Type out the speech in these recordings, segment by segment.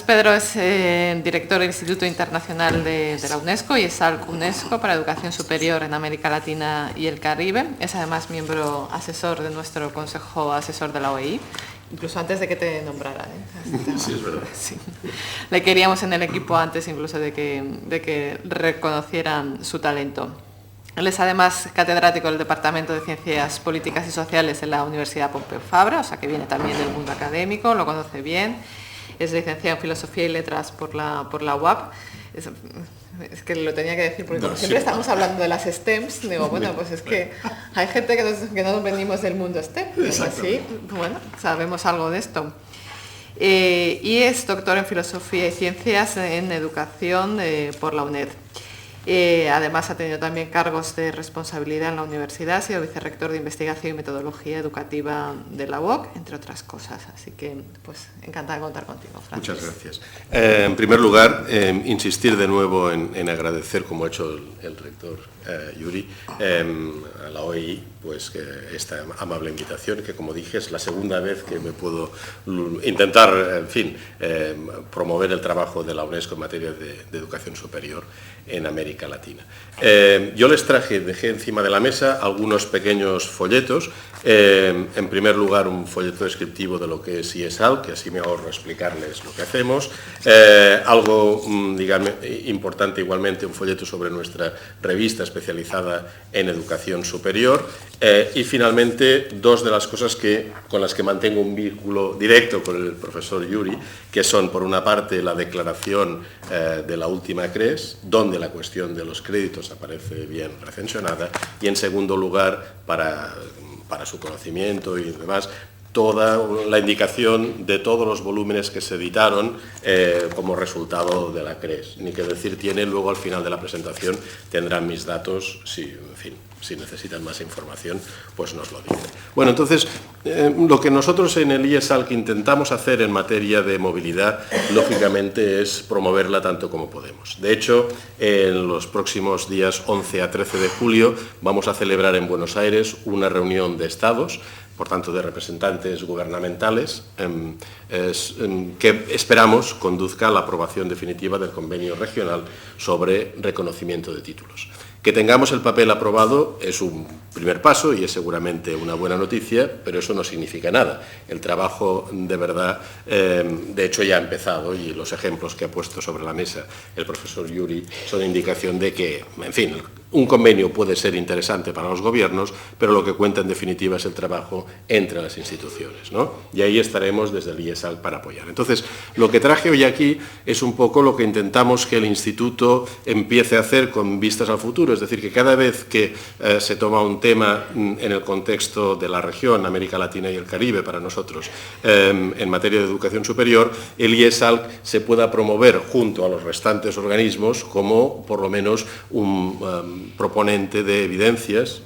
Pedro es director del Instituto Internacional de la UNESCO y ESALC UNESCO para Educación Superior en América Latina y el Caribe. Es además miembro asesor de nuestro Consejo Asesor de la OEI, incluso antes de que te nombrara. Sí, es verdad. Sí. Le queríamos en el equipo antes incluso de que reconocieran su talento. Él es además catedrático del Departamento de Ciencias Políticas y Sociales en la Universidad Pompeu Fabra, o sea que viene también del mundo académico, lo conoce bien. Es licenciado en Filosofía y Letras por la UAP. Es que lo tenía que decir porque como siempre estamos hablando de las STEMs, digo, bueno, pues es que hay gente que no venimos del mundo STEM, y así, bueno, sabemos algo de esto. Y es doctor en Filosofía y Ciencias en Educación por la UNED. Además ha tenido también cargos de responsabilidad en la universidad, ha sido vicerrector de Investigación y Metodología Educativa de la UOC, entre otras cosas. Así que, pues, encantada de contar contigo, Francis. Muchas gracias. En primer lugar, insistir de nuevo en agradecer, como ha hecho el rector Yuri, a la OEI, pues, esta amable invitación, que, como dije, es la segunda vez que me puedo intentar, en fin, promover el trabajo de la UNESCO en materia de educación superior en América Latina. Yo les dejé encima de la mesa algunos pequeños folletos. En primer lugar, un folleto descriptivo de lo que es ESALC, que así me ahorro explicarles lo que hacemos. Algo, digamos, importante igualmente, un folleto sobre nuestra revista especializada en educación superior. Y finalmente, dos de las cosas con las que mantengo un vínculo directo con el profesor Yuri, que son, por una parte, la declaración de la última CRES, donde la cuestión de los créditos aparece bien recensionada, y en segundo lugar, para su conocimiento y demás, toda la indicación de todos los volúmenes que se editaron como resultado de la CRES. Ni que decir tiene, luego al final de la presentación tendrán mis datos, si necesitan más información, pues nos lo dicen. Bueno, entonces, lo que nosotros en el ESALC intentamos hacer en materia de movilidad, lógicamente, es promoverla tanto como podemos. De hecho, en los próximos días 11 a 13 de julio vamos a celebrar en Buenos Aires una reunión de estados, por tanto de representantes gubernamentales, que esperamos conduzca a la aprobación definitiva del convenio regional sobre reconocimiento de títulos. Que tengamos el papel aprobado es un primer paso y es seguramente una buena noticia, pero eso no significa nada. El trabajo, de verdad, de hecho ya ha empezado, y los ejemplos que ha puesto sobre la mesa el profesor Yuri son indicación de que, en fin, un convenio puede ser interesante para los gobiernos, pero lo que cuenta en definitiva es el trabajo entre las instituciones, ¿no? Y ahí estaremos desde el ESALC para apoyar. Entonces, lo que traje hoy aquí es un poco lo que intentamos que el Instituto empiece a hacer con vistas al futuro, es decir, que cada vez que se toma un tema en el contexto de la región, América Latina y el Caribe para nosotros, en materia de educación superior, el ESALC se pueda promover junto a los restantes organismos como, por lo menos, un proponente de evidencias,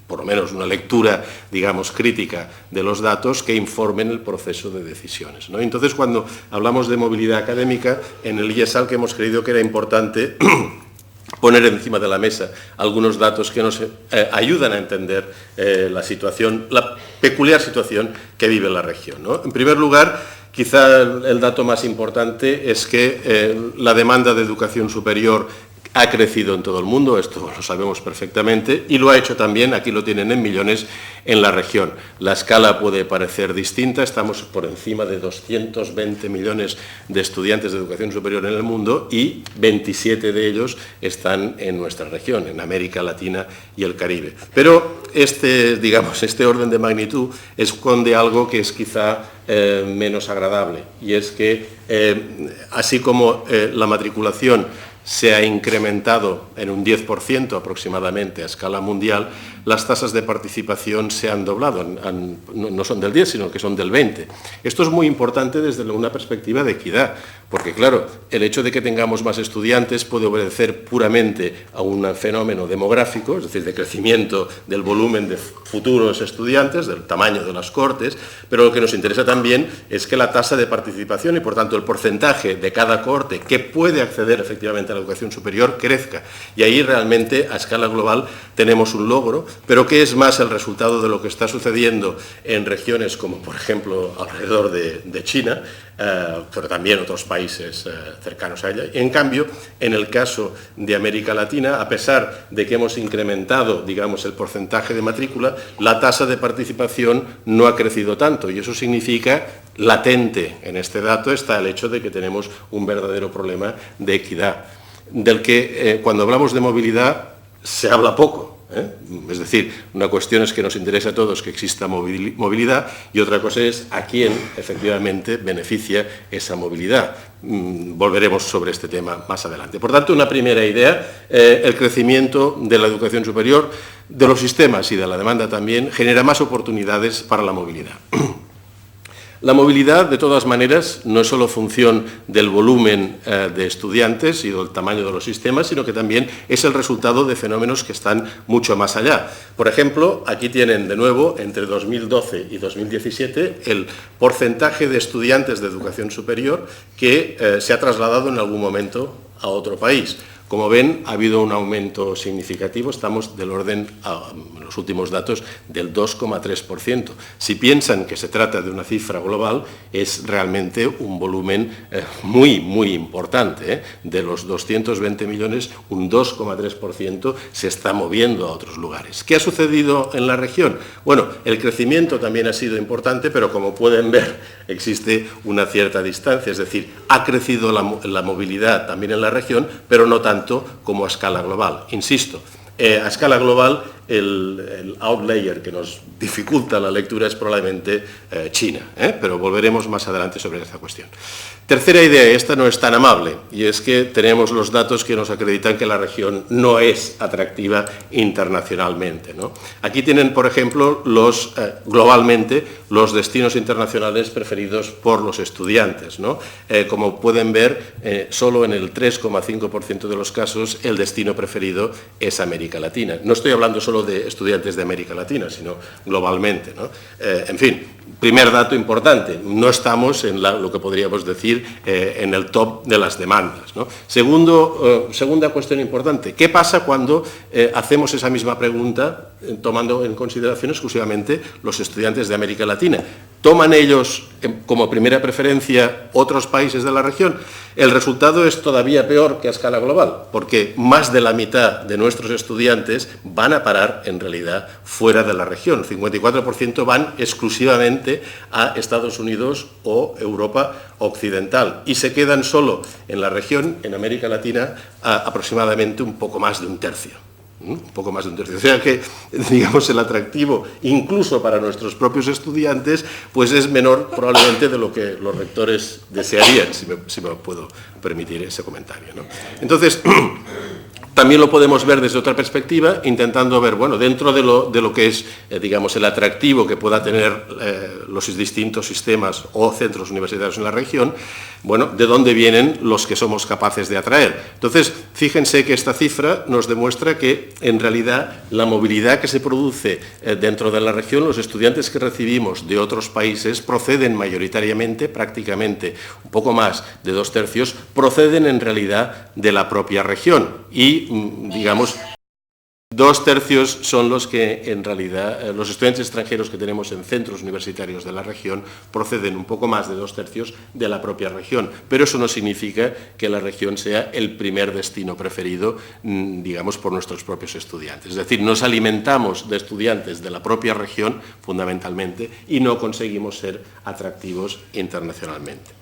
por lo menos una lectura, digamos, crítica de los datos que informen el proceso de decisiones, ¿no? Entonces, cuando hablamos de movilidad académica, en el ESALC hemos creído que era importante poner encima de la mesa algunos datos que nos ayudan a entender la peculiar situación que vive la región, ¿no? En primer lugar, quizá el dato más importante es que la demanda de educación superior ha crecido en todo el mundo, esto lo sabemos perfectamente, y lo ha hecho también, aquí lo tienen en millones, en la región. La escala puede parecer distinta, estamos por encima de 220 millones de estudiantes de educación superior en el mundo y 27 de ellos están en nuestra región, en América Latina y el Caribe. Pero este orden de magnitud esconde algo que es quizá menos agradable, y es que así como la matriculación se ha incrementado en un 10% aproximadamente a escala mundial, las tasas de participación se han doblado, no son del 10, sino que son del 20. Esto es muy importante desde una perspectiva de equidad, Porque, claro, el hecho de que tengamos más estudiantes puede obedecer puramente a un fenómeno demográfico, es decir, de crecimiento del volumen de futuros estudiantes, del tamaño de las cohortes, pero lo que nos interesa también es que la tasa de participación y, por tanto, el porcentaje de cada cohorte que puede acceder efectivamente a la educación superior crezca. Y ahí realmente, a escala global, tenemos un logro, pero que es más el resultado de lo que está sucediendo en regiones como, por ejemplo, alrededor de China, pero también otros países cercanos a ella. En cambio, en el caso de América Latina, a pesar de que hemos incrementado, digamos, el porcentaje de matrícula, la tasa de participación no ha crecido tanto, y eso significa, latente en este dato, está el hecho de que tenemos un verdadero problema de equidad, del que cuando hablamos de movilidad se habla poco. Es decir, una cuestión es que nos interesa a todos que exista movilidad y otra cosa es a quién efectivamente beneficia esa movilidad. Volveremos sobre este tema más adelante. Por tanto, una primera idea, el crecimiento de la educación superior, de los sistemas y de la demanda también, genera más oportunidades para la movilidad. La movilidad, de todas maneras, no es solo función del volumen de estudiantes y del tamaño de los sistemas, sino que también es el resultado de fenómenos que están mucho más allá. Por ejemplo, aquí tienen de nuevo, entre 2012 y 2017, el porcentaje de estudiantes de educación superior que se ha trasladado en algún momento a otro país. Como ven, ha habido un aumento significativo, estamos del orden, en los últimos datos, del 2,3%. Si piensan que se trata de una cifra global, es realmente un volumen muy, muy importante. De los 220 millones, un 2,3% se está moviendo a otros lugares. ¿Qué ha sucedido en la región? Bueno, el crecimiento también ha sido importante, pero como pueden ver, existe una cierta distancia, es decir, ha crecido la movilidad también en la región, pero no tanto como a escala global. Insisto, a escala global el outlier que nos dificulta la lectura es probablemente China, pero volveremos más adelante sobre esta cuestión. Tercera idea, esta no es tan amable, y es que tenemos los datos que nos acreditan que la región no es atractiva internacionalmente, ¿no? Aquí tienen, por ejemplo, globalmente los destinos internacionales preferidos por los estudiantes, ¿no? Como pueden ver, solo en el 3,5% de los casos el destino preferido es América Latina. No estoy hablando solo de estudiantes de América Latina, sino globalmente, ¿no? En fin, primer dato importante, no estamos en lo que podríamos decir en el top de las demandas, ¿no? Segunda cuestión importante, ¿qué pasa cuando hacemos esa misma pregunta tomando en consideración exclusivamente los estudiantes de América Latina? ¿Toman ellos como primera preferencia otros países de la región? El resultado es todavía peor que a escala global, porque más de la mitad de nuestros estudiantes van a parar, en realidad, fuera de la región. 54% van exclusivamente a Estados Unidos o Europa Occidental y se quedan solo en la región, en América Latina, aproximadamente un poco más de un tercio. Un poco más de un tercio. O sea que, digamos, el atractivo, incluso para nuestros propios estudiantes, pues es menor probablemente de lo que los rectores desearían, si me puedo permitir ese comentario, ¿no? Entonces, también lo podemos ver desde otra perspectiva, intentando ver, bueno, dentro de lo que es, digamos, el atractivo que pueda tener los distintos sistemas o centros universitarios en la región, bueno, de dónde vienen los que somos capaces de atraer. Entonces, fíjense que esta cifra nos demuestra que, en realidad, la movilidad que se produce dentro de la región, los estudiantes que recibimos de otros países proceden mayoritariamente, prácticamente un poco más de 2/3, proceden en realidad de la propia región y, digamos, 2/3 son los que, en realidad, los estudiantes extranjeros que tenemos en centros universitarios de la región proceden un poco más de 2/3 de la propia región, pero eso no significa que la región sea el primer destino preferido, digamos, por nuestros propios estudiantes. Es decir, nos alimentamos de estudiantes de la propia región, fundamentalmente, y no conseguimos ser atractivos internacionalmente.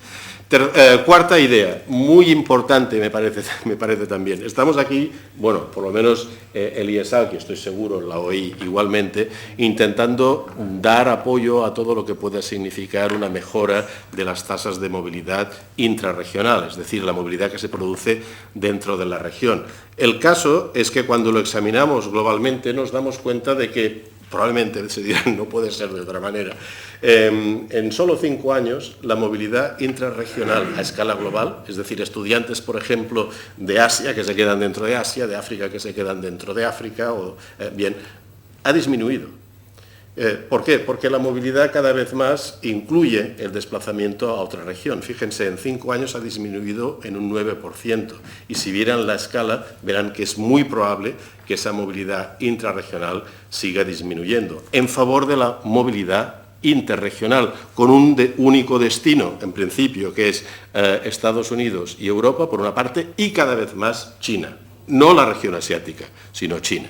Cuarta idea, muy importante me parece también. Estamos aquí, bueno, por lo menos el IESAL, que estoy seguro, la OI igualmente, intentando dar apoyo a todo lo que pueda significar una mejora de las tasas de movilidad intrarregional, es decir, la movilidad que se produce dentro de la región. El caso es que cuando lo examinamos globalmente nos damos cuenta de que probablemente se dirán, no puede ser de otra manera. En solo 5 años, la movilidad intrarregional a escala global, es decir, estudiantes, por ejemplo, de Asia que se quedan dentro de Asia, de África que se quedan dentro de África, ha disminuido. ¿Por qué? Porque la movilidad cada vez más incluye el desplazamiento a otra región. Fíjense, en 5 años ha disminuido en un 9%. Y si vieran la escala, verán que es muy probable que esa movilidad intrarregional siga disminuyendo en favor de la movilidad interregional, con un único destino, en principio, que es Estados Unidos y Europa, por una parte, y cada vez más China. No la región asiática, sino China.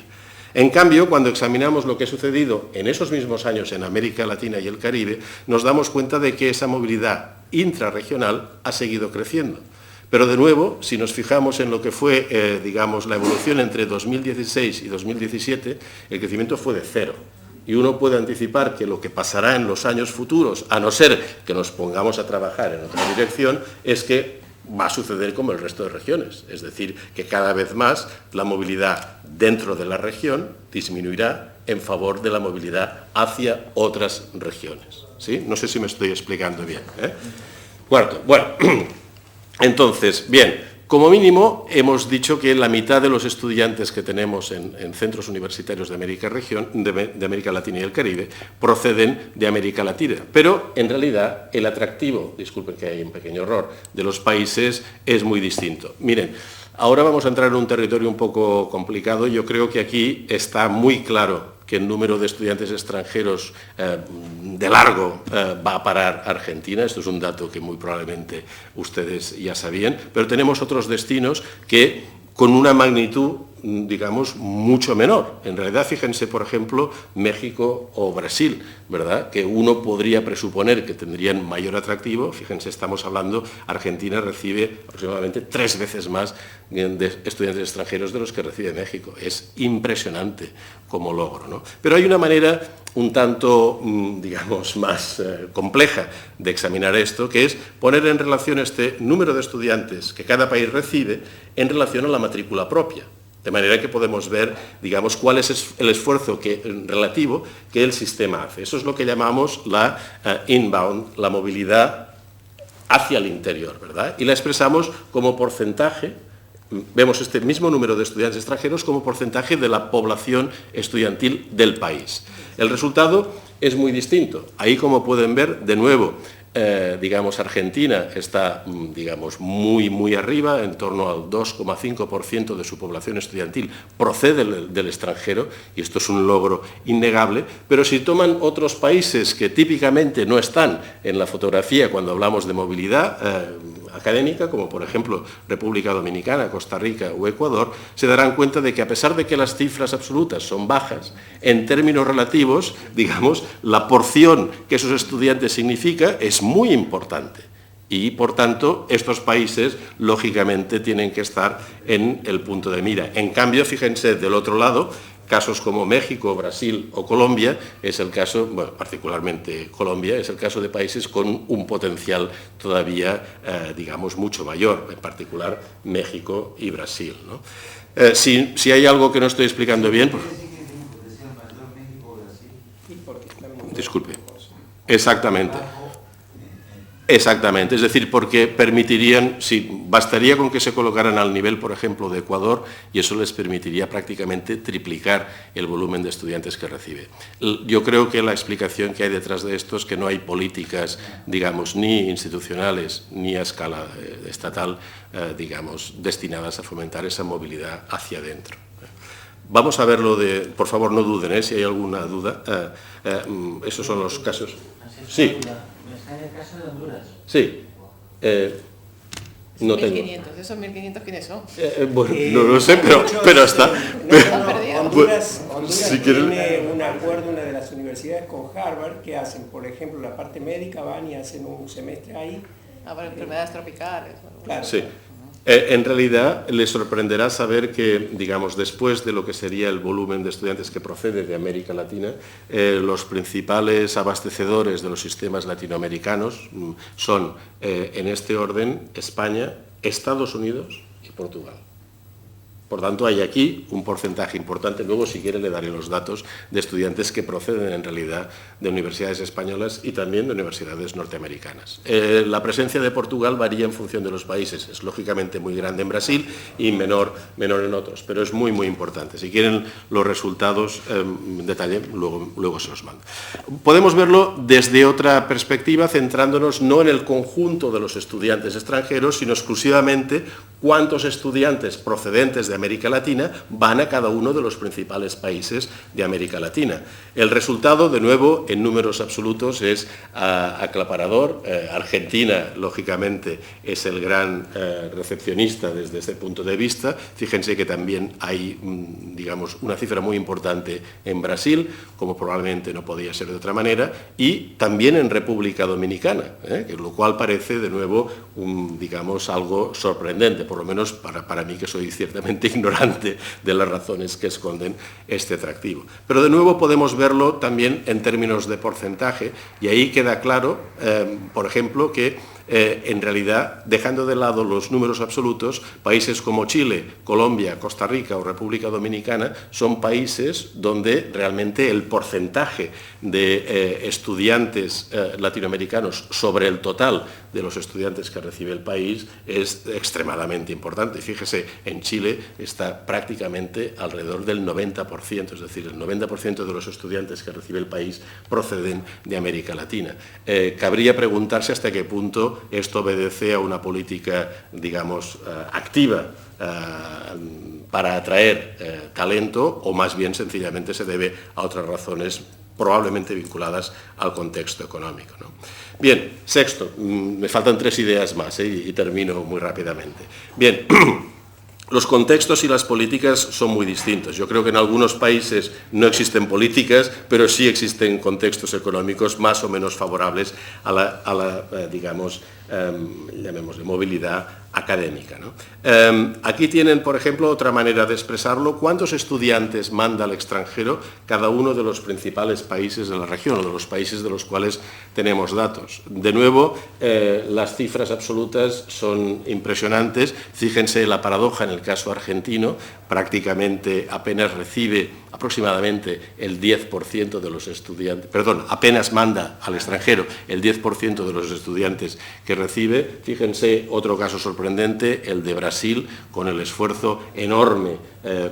En cambio, cuando examinamos lo que ha sucedido en esos mismos años en América Latina y el Caribe, nos damos cuenta de que esa movilidad intrarregional ha seguido creciendo. Pero de nuevo, si nos fijamos en lo que fue, digamos, la evolución entre 2016 y 2017, el crecimiento fue de 0. Y uno puede anticipar que lo que pasará en los años futuros, a no ser que nos pongamos a trabajar en otra dirección, es que va a suceder como el resto de regiones, es decir, que cada vez más la movilidad dentro de la región disminuirá en favor de la movilidad hacia otras regiones. ¿Sí? No sé si me estoy explicando bien. Cuarto, bueno, entonces, bien, como mínimo hemos dicho que la mitad de los estudiantes que tenemos en centros universitarios de América Latina y el Caribe proceden de América Latina, pero en realidad el atractivo, disculpen que hay un pequeño error, de los países es muy distinto. Miren, ahora vamos a entrar en un territorio un poco complicado. Yo creo que aquí está muy claro que el número de estudiantes extranjeros de largo va a parar a Argentina. Esto es un dato que muy probablemente ustedes ya sabían, pero tenemos otros destinos que con una magnitud, digamos, mucho menor. En realidad, fíjense, por ejemplo, México o Brasil, ¿verdad?, que uno podría presuponer que tendrían mayor atractivo. Fíjense, estamos hablando, Argentina recibe aproximadamente 3 veces más de estudiantes extranjeros de los que recibe México. Es impresionante como logro, ¿no? Pero hay una manera un tanto, digamos, más compleja de examinar esto, que es poner en relación este número de estudiantes que cada país recibe en relación a la matrícula propia. De manera que podemos ver, digamos, cuál es el esfuerzo relativo que el sistema hace. Eso es lo que llamamos la inbound, la movilidad hacia el interior, ¿verdad? Y la expresamos como porcentaje. Vemos este mismo número de estudiantes extranjeros como porcentaje de la población estudiantil del país. El resultado es muy distinto. Ahí, como pueden ver, de nuevo, digamos, Argentina está, digamos, muy arriba, en torno al 2,5% de su población estudiantil procede del extranjero, y esto es un logro innegable. Pero si toman otros países que típicamente no están en la fotografía cuando hablamos de movilidad académica, como por ejemplo República Dominicana, Costa Rica o Ecuador, se darán cuenta de que, a pesar de que las cifras absolutas son bajas, en términos relativos, digamos, la porción que esos estudiantes significa es muy importante. Y, por tanto, estos países, lógicamente, tienen que estar en el punto de mira. En cambio, fíjense, del otro lado, casos como México, Brasil o Colombia, es el caso, bueno, particularmente Colombia, es el caso de países con un potencial todavía, digamos, mucho mayor, en particular México y Brasil, ¿no? Si hay algo que no estoy explicando bien, pues... Disculpe. Exactamente. Exactamente, es decir, porque permitirían, sí, bastaría con que se colocaran al nivel, por ejemplo, de Ecuador, y eso les permitiría prácticamente triplicar el volumen de estudiantes que recibe. Yo creo que la explicación que hay detrás de esto es que no hay políticas, digamos, ni institucionales ni a escala estatal, digamos, destinadas a fomentar esa movilidad hacia adentro. Vamos a ver lo de, por favor, no duden, si hay alguna duda. Esos son los casos. Sí. ¿Está en el caso de Honduras? Sí. No 1.500, ¿esos 1.500 quiénes son? Bueno, no lo sé, pero está. Honduras si tiene un acuerdo, una de las universidades con Harvard, que hacen, por ejemplo, la parte médica, van y hacen un semestre ahí. Para enfermedades tropicales. Claro. Sí. En realidad, les sorprenderá saber que, digamos, después de lo que sería el volumen de estudiantes que procede de América Latina, los principales abastecedores de los sistemas latinoamericanos son, en este orden, España, Estados Unidos y Portugal. Por tanto, hay aquí un porcentaje importante. Luego, si quiere, le daré los datos de estudiantes que proceden, en realidad, de universidades españolas y también de universidades norteamericanas. La presencia de Portugal varía en función de los países. Es, lógicamente, muy grande en Brasil y menor en otros, pero es muy, muy importante. Si quieren los resultados en detalle, luego se los mando. Podemos verlo desde otra perspectiva, centrándonos no en el conjunto de los estudiantes extranjeros, sino exclusivamente cuántos estudiantes procedentes de América Latina van a cada uno de los principales países de América Latina. El resultado, de nuevo, en números absolutos, es aclaparador. Argentina, lógicamente, es el gran recepcionista desde este punto de vista. Fíjense que también hay, digamos, una cifra muy importante en Brasil, como probablemente no podía ser de otra manera, y también en República Dominicana, lo cual parece, de nuevo, digamos, algo sorprendente, por lo menos para mí, que soy ciertamente ignorante de las razones que esconden este atractivo. Pero, de nuevo, podemos verlo también en términos de porcentaje, y ahí queda claro, por ejemplo, que en realidad, dejando de lado los números absolutos, países como Chile, Colombia, Costa Rica o República Dominicana son países donde realmente el porcentaje de estudiantes latinoamericanos sobre el total de los estudiantes que recibe el país es extremadamente importante. Fíjese, en Chile está prácticamente alrededor del 90%, es decir, el 90% de los estudiantes que recibe el país proceden de América Latina. Cabría preguntarse hasta qué punto esto obedece a una política, digamos, activa para atraer talento, o más bien sencillamente se debe a otras razones probablemente vinculadas al contexto económico, ¿no? Bien, sexto, me faltan 3 ideas más y termino muy rápidamente. Bien. Los contextos y las políticas son muy distintos. Yo creo que en algunos países no existen políticas, pero sí existen contextos económicos más o menos favorables a la digamos, llamémosle movilidad académica, ¿no? Aquí tienen, por ejemplo, otra manera de expresarlo. ¿Cuántos estudiantes manda al extranjero cada uno de los principales países de la región, o de los países de los cuales tenemos datos? De nuevo, las cifras absolutas son impresionantes. Fíjense la paradoja en el caso argentino. Prácticamente apenas recibe aproximadamente el 10% de los estudiantes, apenas manda al extranjero el 10% de los estudiantes que recibe. Fíjense otro caso sorprendente, el de Brasil, con el esfuerzo enorme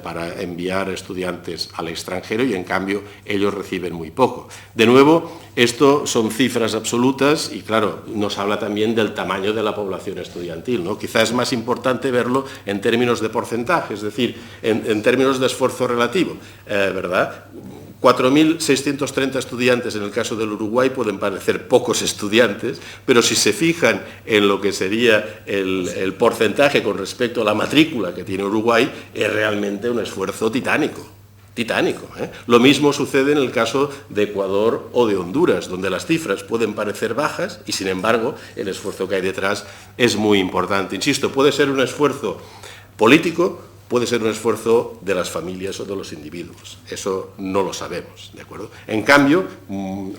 para enviar estudiantes al extranjero, y en cambio ellos reciben muy poco. De nuevo, esto son cifras absolutas y, claro, nos habla también del tamaño de la población estudiantil, ¿no? Quizás es más importante verlo en términos de porcentaje, es decir, en términos de esfuerzo relativo, ¿verdad? 4.630 estudiantes en el caso del Uruguay pueden parecer pocos estudiantes, pero si se fijan en lo que sería el porcentaje con respecto a la matrícula que tiene Uruguay, es realmente un esfuerzo titánico. Lo mismo sucede en el caso de Ecuador o de Honduras, donde las cifras pueden parecer bajas y, sin embargo, el esfuerzo que hay detrás es muy importante. Insisto, puede ser un esfuerzo político, puede ser un esfuerzo de las familias o de los individuos. Eso no lo sabemos, ¿de acuerdo? En cambio,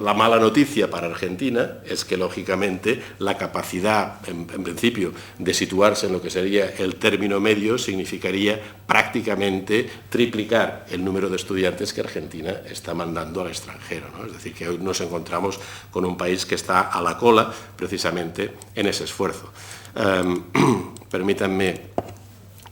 la mala noticia para Argentina es que, lógicamente, la capacidad, en principio, de situarse en lo que sería el término medio significaría prácticamente triplicar el número de estudiantes que Argentina está mandando al extranjero, ¿no? Es decir, que hoy nos encontramos con un país que está a la cola, precisamente, en ese esfuerzo. Permítanme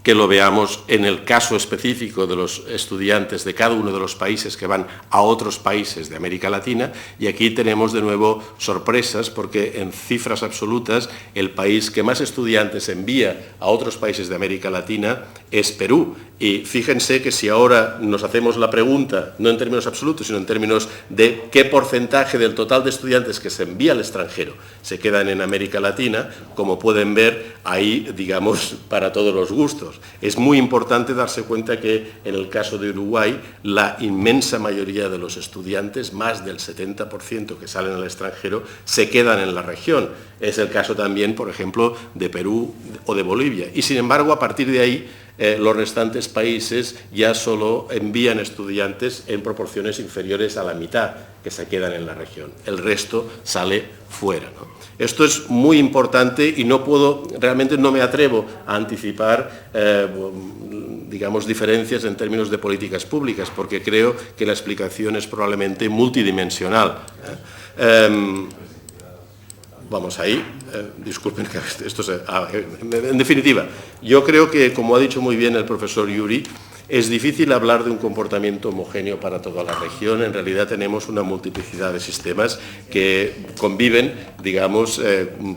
que lo veamos en el caso específico de los estudiantes de cada uno de los países que van a otros países de América Latina, y aquí tenemos de nuevo sorpresas, porque en cifras absolutas el país que más estudiantes envía a otros países de América Latina es Perú. Y fíjense que si ahora nos hacemos la pregunta, no en términos absolutos, sino en términos de qué porcentaje del total de estudiantes que se envía al extranjero se quedan en América Latina, como pueden ver, ahí, digamos, para todos los gustos. Es muy importante darse cuenta que en el caso de Uruguay, la inmensa mayoría de los estudiantes, más del 70% que salen al extranjero, se quedan en la región. Es el caso también, por ejemplo, de Perú o de Bolivia. Y, sin embargo, a partir de ahí, los restantes países ya solo envían estudiantes en proporciones inferiores a la mitad que se quedan en la región. El resto sale fuera, ¿no? Esto es muy importante y realmente no me atrevo a anticipar digamos, diferencias en términos de políticas públicas, porque creo que la explicación es probablemente multidimensional. Vamos ahí, disculpen que esto se... en definitiva, yo creo que, como ha dicho muy bien el profesor Yuri, es difícil hablar de un comportamiento homogéneo para toda la región. En realidad tenemos una multiplicidad de sistemas que conviven, digamos,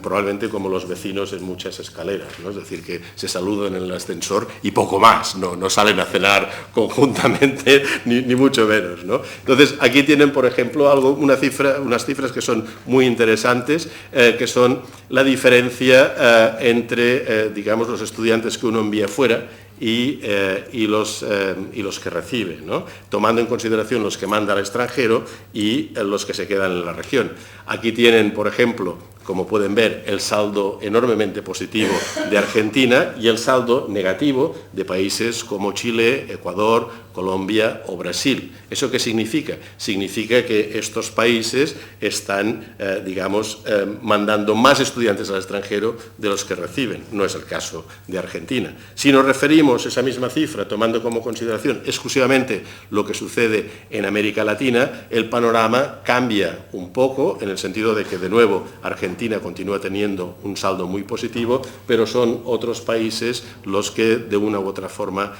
probablemente como los vecinos en muchas escaleras, ¿no? Es decir, que se saludan en el ascensor y poco más, no salen a cenar conjuntamente, ni mucho menos, ¿no? Entonces, aquí tienen, por ejemplo, unas cifras que son muy interesantes, que son la diferencia entre, digamos, los estudiantes que uno envía fuera y los que recibe, ¿no? Tomando en consideración los que manda al extranjero y los que se quedan en la región. Aquí tienen, por ejemplo, como pueden ver, el saldo enormemente positivo de Argentina y el saldo negativo de países como Chile, Ecuador, Colombia o Brasil. ¿Eso qué significa? Significa que estos países están, digamos, mandando más estudiantes al extranjero de los que reciben. No es el caso de Argentina. Si nos referimos a esa misma cifra, tomando como consideración exclusivamente lo que sucede en América Latina, el panorama cambia un poco, en el sentido de que, de nuevo, Argentina continúa teniendo un saldo muy positivo, pero son otros países los que, de una u otra forma,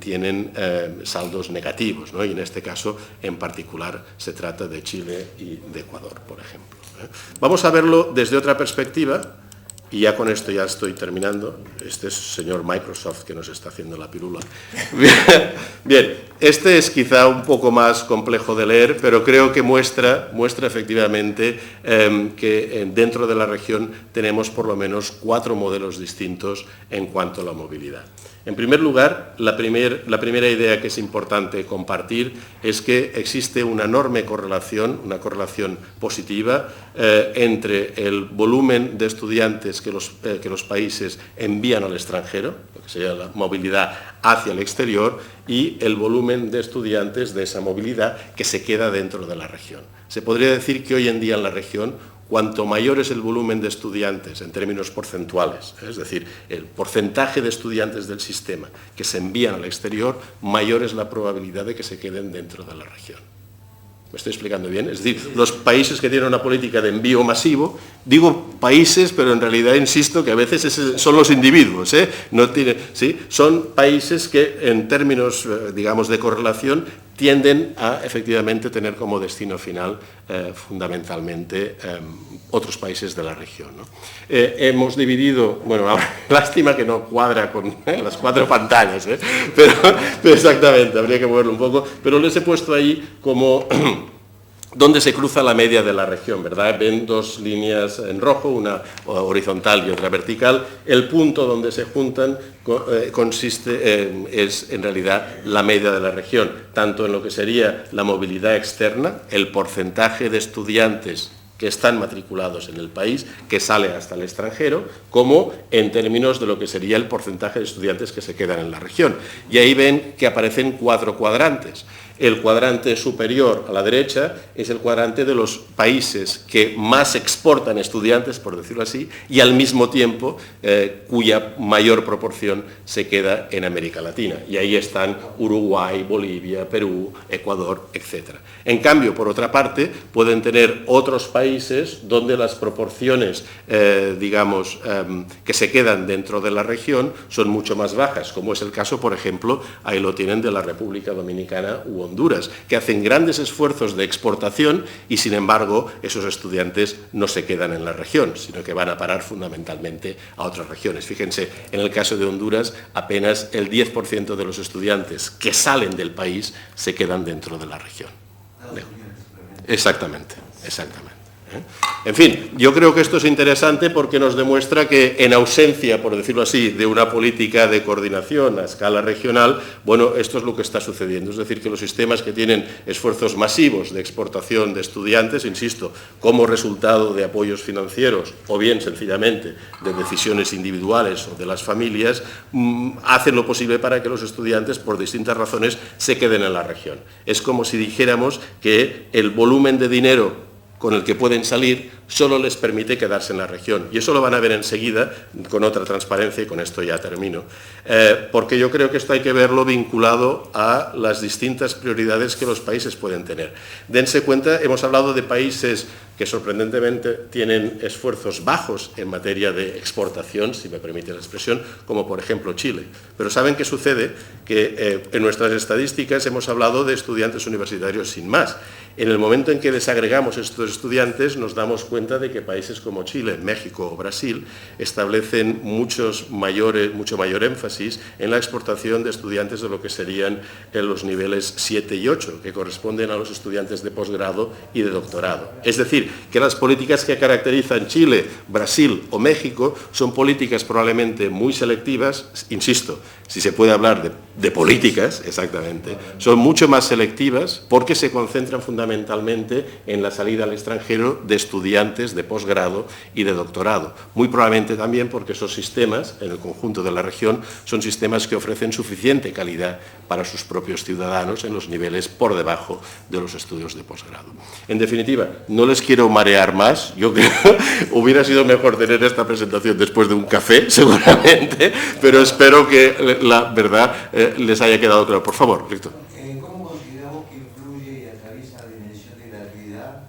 tienen saldos negativos, ¿no? Y en este caso, en particular, se trata de Chile y de Ecuador, por ejemplo. Vamos a verlo desde otra perspectiva, y ya con esto ya estoy terminando. Este es el señor Microsoft que nos está haciendo la pirula. Bien, este es quizá un poco más complejo de leer, pero creo que muestra efectivamente que dentro de la región tenemos por lo menos 4 modelos distintos en cuanto a la movilidad. En primer lugar, la primera idea que es importante compartir es que existe una enorme correlación, una correlación positiva entre el volumen de estudiantes que los países envían al extranjero, lo que sería la movilidad hacia el exterior, y el volumen de estudiantes de esa movilidad que se queda dentro de la región. Se podría decir que hoy en día en la región, cuanto mayor es el volumen de estudiantes en términos porcentuales, es decir, el porcentaje de estudiantes del sistema que se envían al exterior, mayor es la probabilidad de que se queden dentro de la región. ¿Me estoy explicando bien? Es decir, los países que tienen una política de envío masivo, digo países, pero en realidad insisto que a veces son los individuos, ¿eh? ¿Sí? Son países que en términos, digamos, de correlación, tienden a efectivamente tener como destino final fundamentalmente otros países de la región, ¿no? Hemos dividido, bueno, ahora, lástima que no cuadra con las 4 pantallas, pero exactamente, habría que moverlo un poco, pero les he puesto ahí como donde se cruza la media de la región, ¿verdad? Ven 2 líneas en rojo, una horizontal y otra vertical. El punto donde se juntan es en realidad la media de la región, tanto en lo que sería la movilidad externa, el porcentaje de estudiantes que están matriculados en el país, que sale hasta el extranjero, como en términos de lo que sería el porcentaje de estudiantes que se quedan en la región. Y ahí ven que aparecen 4 cuadrantes. El cuadrante superior a la derecha es el cuadrante de los países que más exportan estudiantes, por decirlo así, y al mismo tiempo cuya mayor proporción se queda en América Latina. Y ahí están Uruguay, Bolivia, Perú, Ecuador, etc. En cambio, por otra parte, pueden tener otros países donde las proporciones, digamos, que se quedan dentro de la región son mucho más bajas, como es el caso, por ejemplo, ahí lo tienen, de la República Dominicana u Honduras, que hacen grandes esfuerzos de exportación y, sin embargo, esos estudiantes no se quedan en la región, sino que van a parar fundamentalmente a otras regiones. Fíjense, en el caso de Honduras, apenas el 10% de los estudiantes que salen del país se quedan dentro de la región. Exactamente. En fin, yo creo que esto es interesante porque nos demuestra que, en ausencia, por decirlo así, de una política de coordinación a escala regional, bueno, esto es lo que está sucediendo. Es decir, que los sistemas que tienen esfuerzos masivos de exportación de estudiantes, insisto, como resultado de apoyos financieros o bien sencillamente de decisiones individuales o de las familias, hacen lo posible para que los estudiantes, por distintas razones, se queden en la región. Es como si dijéramos que el volumen de dinero con el que pueden salir solo les permite quedarse en la región. Y eso lo van a ver enseguida con otra transparencia, y con esto ya termino. Porque yo creo que esto hay que verlo vinculado a las distintas prioridades que los países pueden tener. Dense cuenta, hemos hablado de países que sorprendentemente tienen esfuerzos bajos en materia de exportación, si me permite la expresión, como por ejemplo Chile. Pero ¿saben qué sucede? Que en nuestras estadísticas hemos hablado de estudiantes universitarios sin más. En el momento en que desagregamos estos estudiantes, nos damos cuenta de que países como Chile, México o Brasil establecen mucho mayor énfasis en la exportación de estudiantes de lo que serían en los niveles 7 y 8, que corresponden a los estudiantes de posgrado y de doctorado. Es decir, que las políticas que caracterizan Chile, Brasil o México son políticas probablemente muy selectivas, insisto, si se puede hablar de políticas, exactamente, son mucho más selectivas porque se concentran fundamentalmente en la salida al extranjero de estudiantes de posgrado y de doctorado. Muy probablemente también porque esos sistemas, en el conjunto de la región, son sistemas que ofrecen suficiente calidad para sus propios ciudadanos en los niveles por debajo de los estudios de posgrado. En definitiva, no les quiero marear más, yo creo que hubiera sido mejor tener esta presentación después de un café, seguramente, pero espero que la verdad les haya quedado claro. Por favor, Víctor. ¿Cómo consideramos que influye y atraviesa la dimensión de la actividad?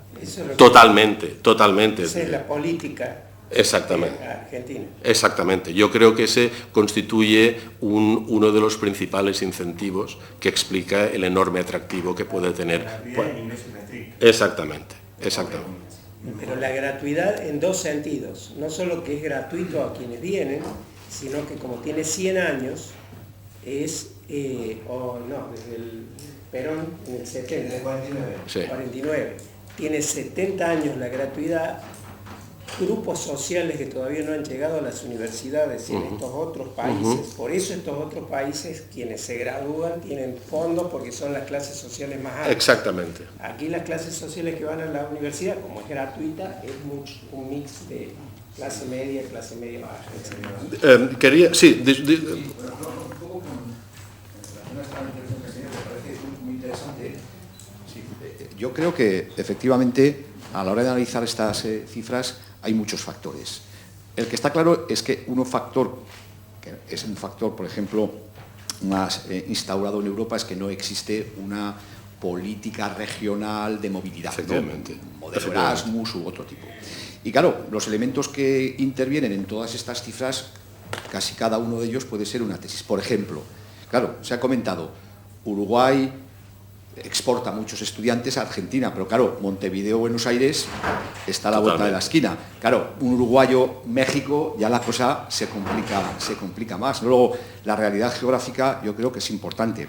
Totalmente. Esa es la política. Exactamente. Argentina. Exactamente. Yo creo que ese constituye uno de los principales incentivos que explica el enorme atractivo que puede tener. Exactamente. Pero la gratuidad en dos sentidos. No solo que es gratuito a quienes vienen, sino que como tiene 100 años, es, desde el Perón en el 70, Desde 49. Sí. 49, tiene 70 años la gratuidad. Grupos sociales que todavía no han llegado a las universidades en estos otros países, por eso estos otros países quienes se gradúan tienen fondos porque son las clases sociales más altas. Exactamente. Aquí las clases sociales que van a la universidad, como es gratuita, es un mix de clase media baja, etc. Quería, sí, Un poco con relación a esta intervención que me parece muy interesante. Sí, yo creo que efectivamente a la hora de analizar estas cifras hay muchos factores. El que está claro es que que es un factor, por ejemplo, más instaurado en Europa, es que no existe una política regional de movilidad, efectivamente, ¿no? Modelo Erasmus u otro tipo. Y claro, los elementos que intervienen en todas estas cifras, casi cada uno de ellos puede ser una tesis. Por ejemplo, claro, se ha comentado, Uruguay exporta muchos estudiantes a Argentina, pero claro, Montevideo, Buenos Aires está a la vuelta de la esquina. Claro, un uruguayo, México, ya la cosa se complica más. Luego, la realidad geográfica yo creo que es importante.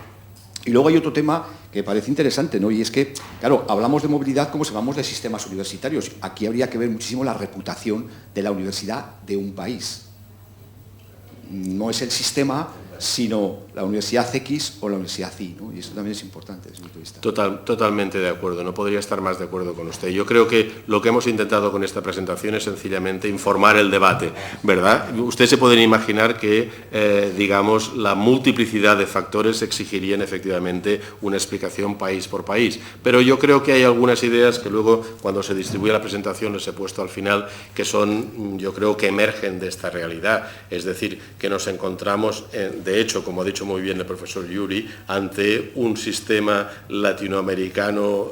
Y luego hay otro tema que parece interesante, ¿no? Y es que, claro, hablamos de movilidad como si hablamos de sistemas universitarios. Aquí habría que ver muchísimo la reputación de la universidad de un país. No es el sistema, sino la Universidad X o la Universidad Y, ¿no? Y eso también es importante desde mi punto de vista. Totalmente de acuerdo, no podría estar más de acuerdo con usted. Yo creo que lo que hemos intentado con esta presentación es sencillamente informar el debate, ¿verdad? Ustedes se pueden imaginar que, digamos, la multiplicidad de factores exigirían efectivamente una explicación país por país, pero yo creo que hay algunas ideas que luego, cuando se distribuye la presentación, les he puesto al final, que son, yo creo que emergen de esta realidad, es decir, que nos encontramos, de hecho, como ha dicho muy bien el profesor Yuri, ante un sistema latinoamericano,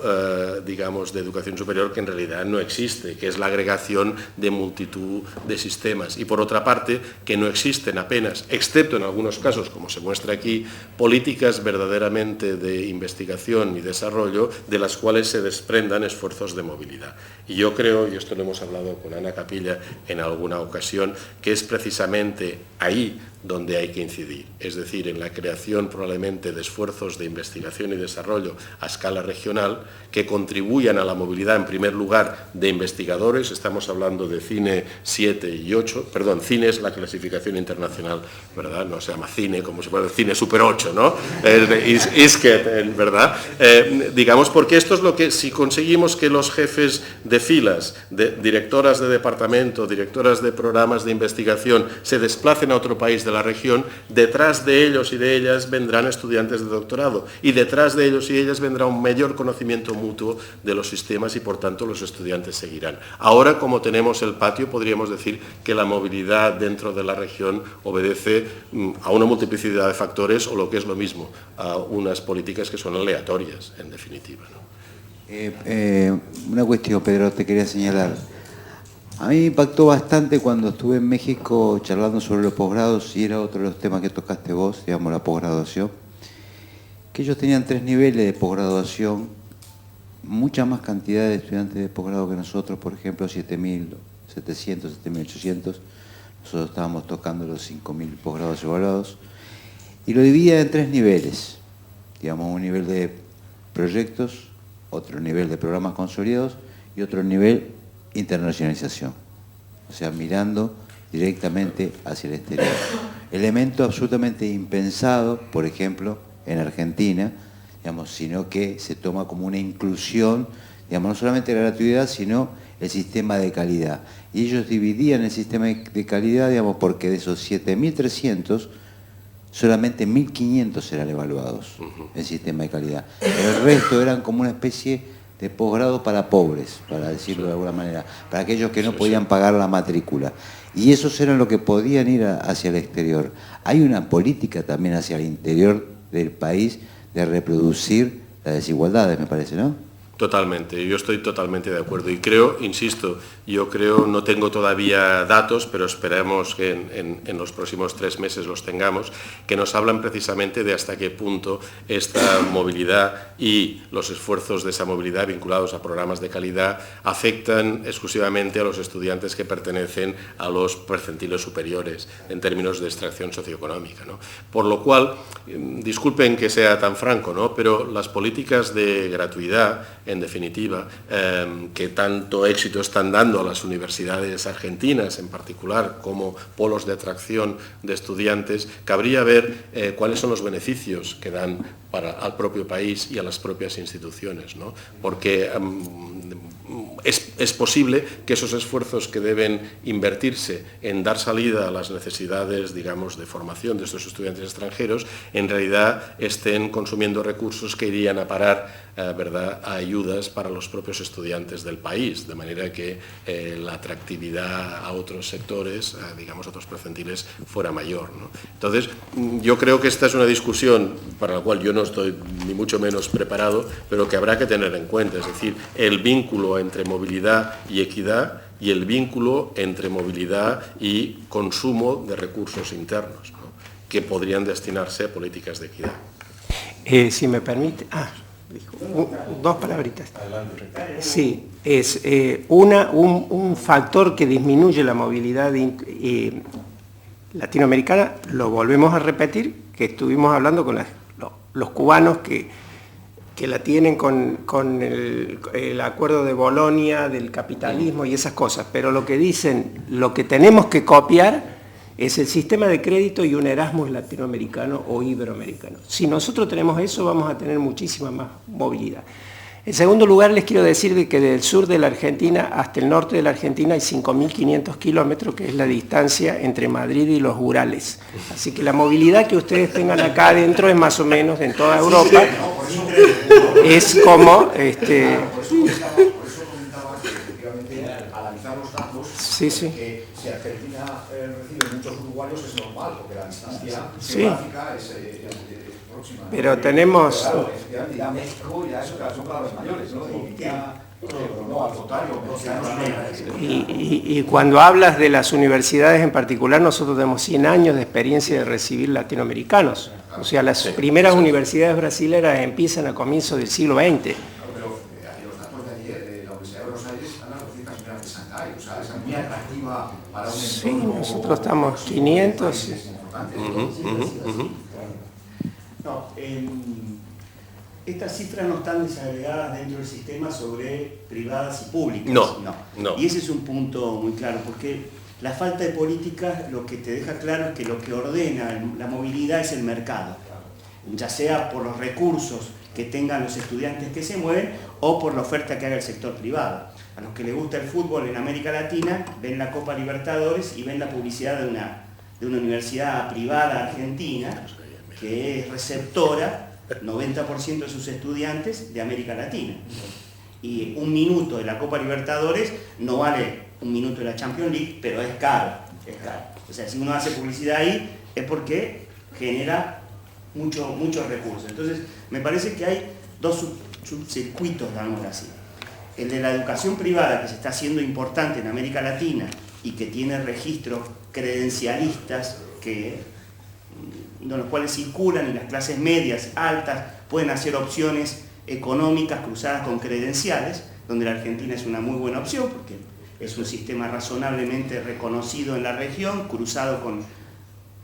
digamos, de educación superior que en realidad no existe, que es la agregación de multitud de sistemas. Y por otra parte, que no existen apenas, excepto en algunos casos, como se muestra aquí, políticas verdaderamente de investigación y desarrollo de las cuales se desprendan esfuerzos de movilidad. Y yo creo, y esto lo hemos hablado con Ana Capilla en alguna ocasión, que es precisamente ahí donde hay que incidir, es decir, en la creación probablemente de esfuerzos de investigación y desarrollo a escala regional que contribuyan a la movilidad, en primer lugar, de investigadores. Estamos hablando de CINE 7 y 8, perdón, CINE es la clasificación internacional, ¿verdad? No se llama CINE como si fuera el CINE Super 8, ¿no? ISCET, ¿verdad? Digamos, porque esto es lo que, si conseguimos que los jefes de filas, directoras de departamento, directoras de programas de investigación, se desplacen a otro país de la región, detrás detrás de ellos y de ellas vendrán estudiantes de doctorado, y detrás de ellos y ellas vendrá un mayor conocimiento mutuo de los sistemas y por tanto los estudiantes seguirán. Ahora, como tenemos el patio, podríamos decir que la movilidad dentro de la región obedece a una multiplicidad de factores, o lo que es lo mismo, a unas políticas que son aleatorias, en definitiva, ¿no? Una cuestión, Pedro, te quería señalar. A mí me impactó bastante cuando estuve en México charlando sobre los posgrados, y era otro de los temas que tocaste vos, digamos, la posgraduación, que ellos tenían 3 niveles de posgraduación, mucha más cantidad de estudiantes de posgrado que nosotros, por ejemplo, 7.700, 7.800, nosotros estábamos tocando los 5.000 posgrados evaluados, y lo dividían en 3 niveles, digamos, un nivel de proyectos, otro nivel de programas consolidados y otro nivel internacionalización, o sea, mirando directamente hacia el exterior. Elemento absolutamente impensado, por ejemplo, en Argentina, digamos, sino que se toma como una inclusión, digamos, no solamente la gratuidad, sino el sistema de calidad. Y ellos dividían el sistema de calidad, digamos, porque de esos 7.300, solamente 1.500 eran evaluados, el sistema de calidad. El resto eran como una especie de posgrado para pobres, para decirlo de alguna manera, para aquellos que no podían pagar la matrícula. Y esos eran los que podían ir hacia el exterior. Hay una política también hacia el interior del país de reproducir las desigualdades, me parece, ¿no? Totalmente, yo estoy totalmente de acuerdo y creo, insisto, yo creo, no tengo todavía datos, pero esperamos que en los próximos 3 meses los tengamos, que nos hablan precisamente de hasta qué punto esta movilidad y los esfuerzos de esa movilidad vinculados a programas de calidad afectan exclusivamente a los estudiantes que pertenecen a los percentiles superiores en términos de extracción socioeconómica, ¿no? Por lo cual, disculpen que sea tan franco, ¿no? Pero las políticas de gratuidad, en definitiva, que tanto éxito están dando a las universidades argentinas en particular como polos de atracción de estudiantes, cabría ver cuáles son los beneficios que dan al propio país y a las propias instituciones, ¿no? Porque es posible que esos esfuerzos que deben invertirse en dar salida a las necesidades, digamos, de formación de estos estudiantes extranjeros, en realidad estén consumiendo recursos que irían a parar, ¿verdad?, a ayudas para los propios estudiantes del país, de manera que la atractividad a otros sectores, digamos, a otros percentiles, fuera mayor, ¿no? Entonces, yo creo que esta es una discusión para la cual yo no estoy ni mucho menos preparado, pero que habrá que tener en cuenta, es decir, el vínculo entre movilidad y equidad y el vínculo entre movilidad y consumo de recursos internos, ¿no?, que podrían destinarse a políticas de equidad. Si me permite... dos palabritas. Sí, es un factor que disminuye la movilidad latinoamericana, lo volvemos a repetir, que estuvimos hablando con los cubanos que la tienen con el acuerdo de Bolonia, del capitalismo y esas cosas, pero lo que dicen, lo que tenemos que copiar es el sistema de crédito y un Erasmus latinoamericano o iberoamericano. Si nosotros tenemos eso, vamos a tener muchísima más movilidad. En segundo lugar, les quiero decir que del sur de la Argentina hasta el norte de la Argentina hay 5.500 kilómetros, que es la distancia entre Madrid y los Urales. Así que la movilidad que ustedes tengan acá adentro es más o menos en toda Europa. Es como... Por eso comentaba que efectivamente analizar los datos, sí, sí. Que si Argentina recibe muchos uruguayos es normal, porque la distancia sí. geográfica es próxima. Pero tenemos... Claro, ya México, ya eso son palabras mayores, ¿no? No, al contrario, y cuando hablas de las universidades en particular, nosotros tenemos 100 años de experiencia de recibir latinoamericanos. O sea, las primeras universidades brasileras empiezan a comienzos del siglo XX. Pero los datos de ayer de la Universidad de Buenos Aires están a 200 millones de Shanghái, o sea, es muy atractiva para un entorno. Sí, nosotros estamos 500. No, estas cifras no están desagregadas dentro del sistema sobre privadas y públicas. No. Y ese es un punto muy claro, porque la falta de políticas lo que te deja claro es que lo que ordena la movilidad es el mercado, ya sea por los recursos que tengan los estudiantes que se mueven o por la oferta que haga el sector privado. A los que les gusta el fútbol en América Latina ven la Copa Libertadores y ven la publicidad de una universidad privada argentina que es receptora 90% de sus estudiantes de América Latina. Y un minuto de la Copa Libertadores no vale un minuto de la Champions League, pero es caro, es caro. O sea, si uno hace publicidad ahí es porque genera muchos recursos. Entonces, me parece que hay dos subcircuitos, digamos así. El de la educación privada, que se está haciendo importante en América Latina y que tiene registros credencialistas en los cuales circulan y las clases medias, altas, pueden hacer opciones económicas cruzadas con credenciales, donde la Argentina es una muy buena opción porque es un sistema razonablemente reconocido en la región, cruzado con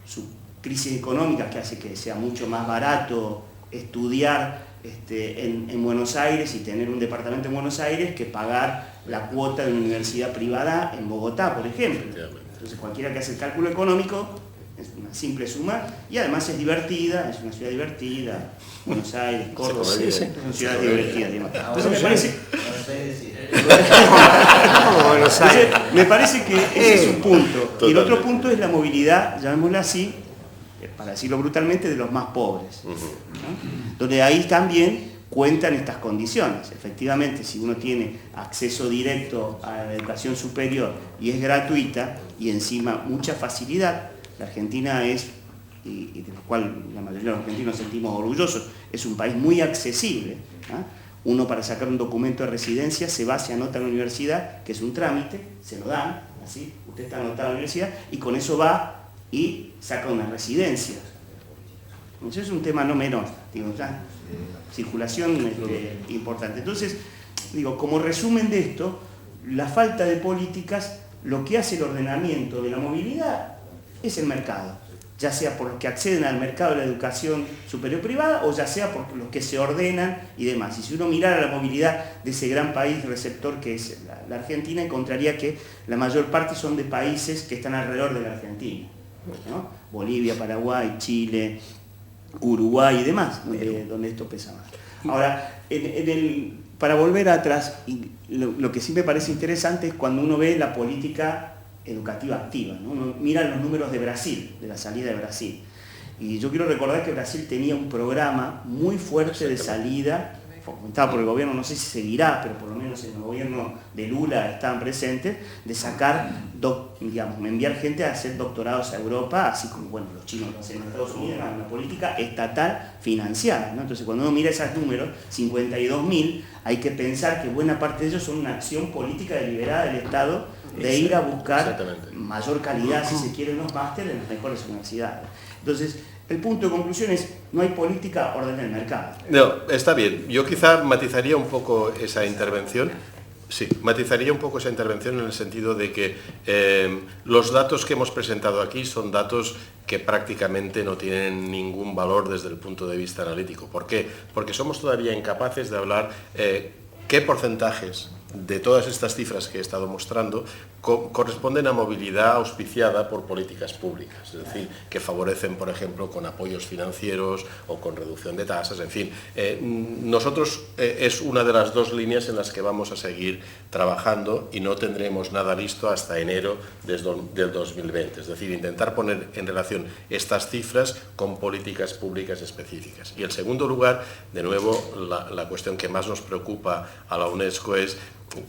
su crisis económica que hace que sea mucho más barato estudiar en Buenos Aires y tener un departamento en Buenos Aires que pagar la cuota de una universidad privada en Bogotá, por ejemplo. Entonces cualquiera que hace el cálculo económico es una simple suma y además es divertida, es una ciudad divertida. Buenos Aires, Córdoba, son ciudades divertidas. Entonces me parece... Entonces, me parece que ese es un punto. Y el otro punto es la movilidad, llamémosla así, para decirlo brutalmente, de los más pobres, ¿no? Donde ahí también cuentan estas condiciones. Efectivamente, si uno tiene acceso directo a la educación superior y es gratuita y encima mucha facilidad, la Argentina es, y de lo cual la mayoría de los argentinos nos sentimos orgullosos, es un país muy accesible, ¿no? Uno para sacar un documento de residencia se va, se anota en la universidad, que es un trámite, se lo dan, así, usted está anotado en la universidad y con eso va y saca una residencia. Entonces es un tema no menor, digo, ya, circulación importante. Entonces, digo, como resumen de esto, la falta de políticas, lo que hace el ordenamiento de la movilidad es el mercado, ya sea por los que acceden al mercado de la educación superior privada o ya sea por los que se ordenan y demás. Y si uno mirara la movilidad de ese gran país receptor que es la Argentina, encontraría que la mayor parte son de países que están alrededor de la Argentina, ¿no? Bolivia, Paraguay, Chile, Uruguay y demás, donde esto pesa más. Ahora, para volver atrás, lo que sí me parece interesante es cuando uno ve la política educativa activa, ¿no? Uno mira los números de Brasil, de la salida de Brasil. Y yo quiero recordar que Brasil tenía un programa muy fuerte de salida, fomentado por el gobierno, no sé si seguirá, pero por lo menos en el gobierno de Lula estaban presentes, de sacar, enviar gente a hacer doctorados a Europa, así como, bueno, los chinos lo hacen en Estados Unidos, una política estatal financiada, ¿no? Entonces, cuando uno mira esos números, 52.000, hay que pensar que buena parte de ellos son una acción política deliberada del Estado de ir a buscar mayor calidad, si se quiere, en los másteres en las mejores universidades. Entonces, el punto de conclusión es, no hay política, orden del mercado. No, está bien. Yo quizá matizaría un poco esa intervención. Sí, matizaría un poco esa intervención en el sentido de que los datos que hemos presentado aquí son datos que prácticamente no tienen ningún valor desde el punto de vista analítico. ¿Por qué? Porque somos todavía incapaces de hablar qué porcentajes de todas estas cifras que he estado mostrando corresponden a movilidad auspiciada por políticas públicas, es decir, que favorecen, por ejemplo, con apoyos financieros o con reducción de tasas, en fin. Nosotros es una de las dos líneas en las que vamos a seguir trabajando y no tendremos nada listo hasta enero del 2020, es decir, intentar poner en relación estas cifras con políticas públicas específicas. Y en segundo lugar, de nuevo, la cuestión que más nos preocupa a la UNESCO es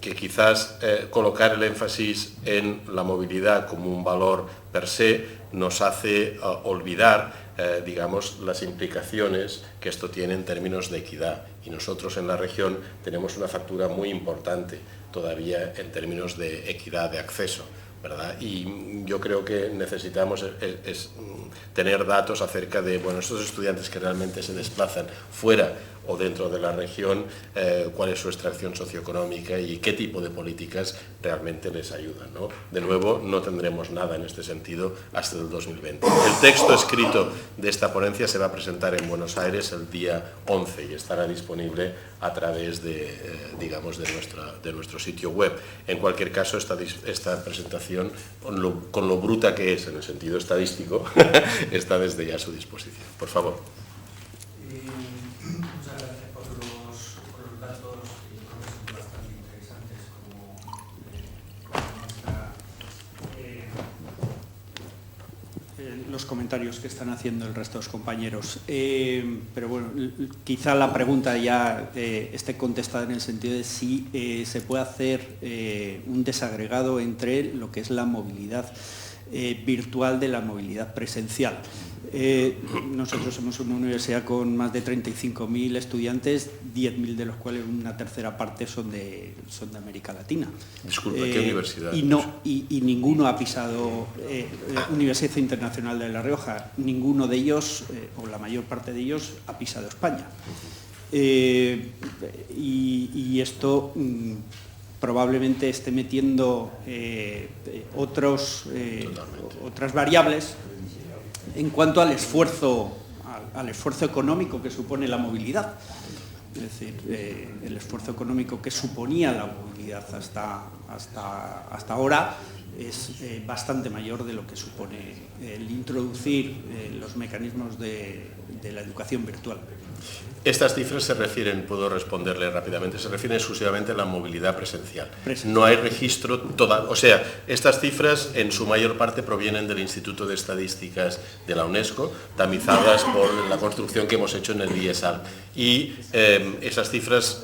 que quizás colocar el énfasis en la movilidad como un valor per se nos hace olvidar, digamos, las implicaciones que esto tiene en términos de equidad. Y nosotros en la región tenemos una factura muy importante todavía en términos de equidad de acceso, ¿verdad? Y yo creo que necesitamos tener datos acerca de, bueno, estos estudiantes que realmente se desplazan fuera o dentro de la región, cuál es su extracción socioeconómica y qué tipo de políticas realmente les ayudan, ¿no? De nuevo, no tendremos nada en este sentido hasta el 2020. El texto escrito de esta ponencia se va a presentar en Buenos Aires el día 11 y estará disponible a través de, digamos, de nuestro sitio web. En cualquier caso, esta presentación, con lo bruta que es en el sentido estadístico, está desde ya a su disposición. Por favor. los comentarios que están haciendo el resto de los compañeros. Pero bueno, quizá la pregunta ya esté contestada en el sentido de si se puede hacer un desagregado entre lo que es la movilidad virtual de la movilidad presencial. Nosotros somos una universidad con más de 35.000 estudiantes, 10.000 de los cuales una tercera parte son de América Latina. Disculpa, ¿qué universidad? Y ninguno ha pisado Universidad Internacional de La Rioja, ninguno de ellos, o la mayor parte de ellos, ha pisado España. Y esto probablemente esté metiendo otras variables en cuanto al esfuerzo económico que supone la movilidad. Es decir, el esfuerzo económico que suponía la movilidad hasta ahora es bastante mayor de lo que supone el introducir los mecanismos de la educación virtual. Estas cifras se refieren, puedo responderle rápidamente, se refieren exclusivamente a la movilidad presencial. No hay registro, o sea, estas cifras en su mayor parte provienen del Instituto de Estadísticas de la UNESCO, tamizadas por la construcción que hemos hecho en el IESAL. Y esas cifras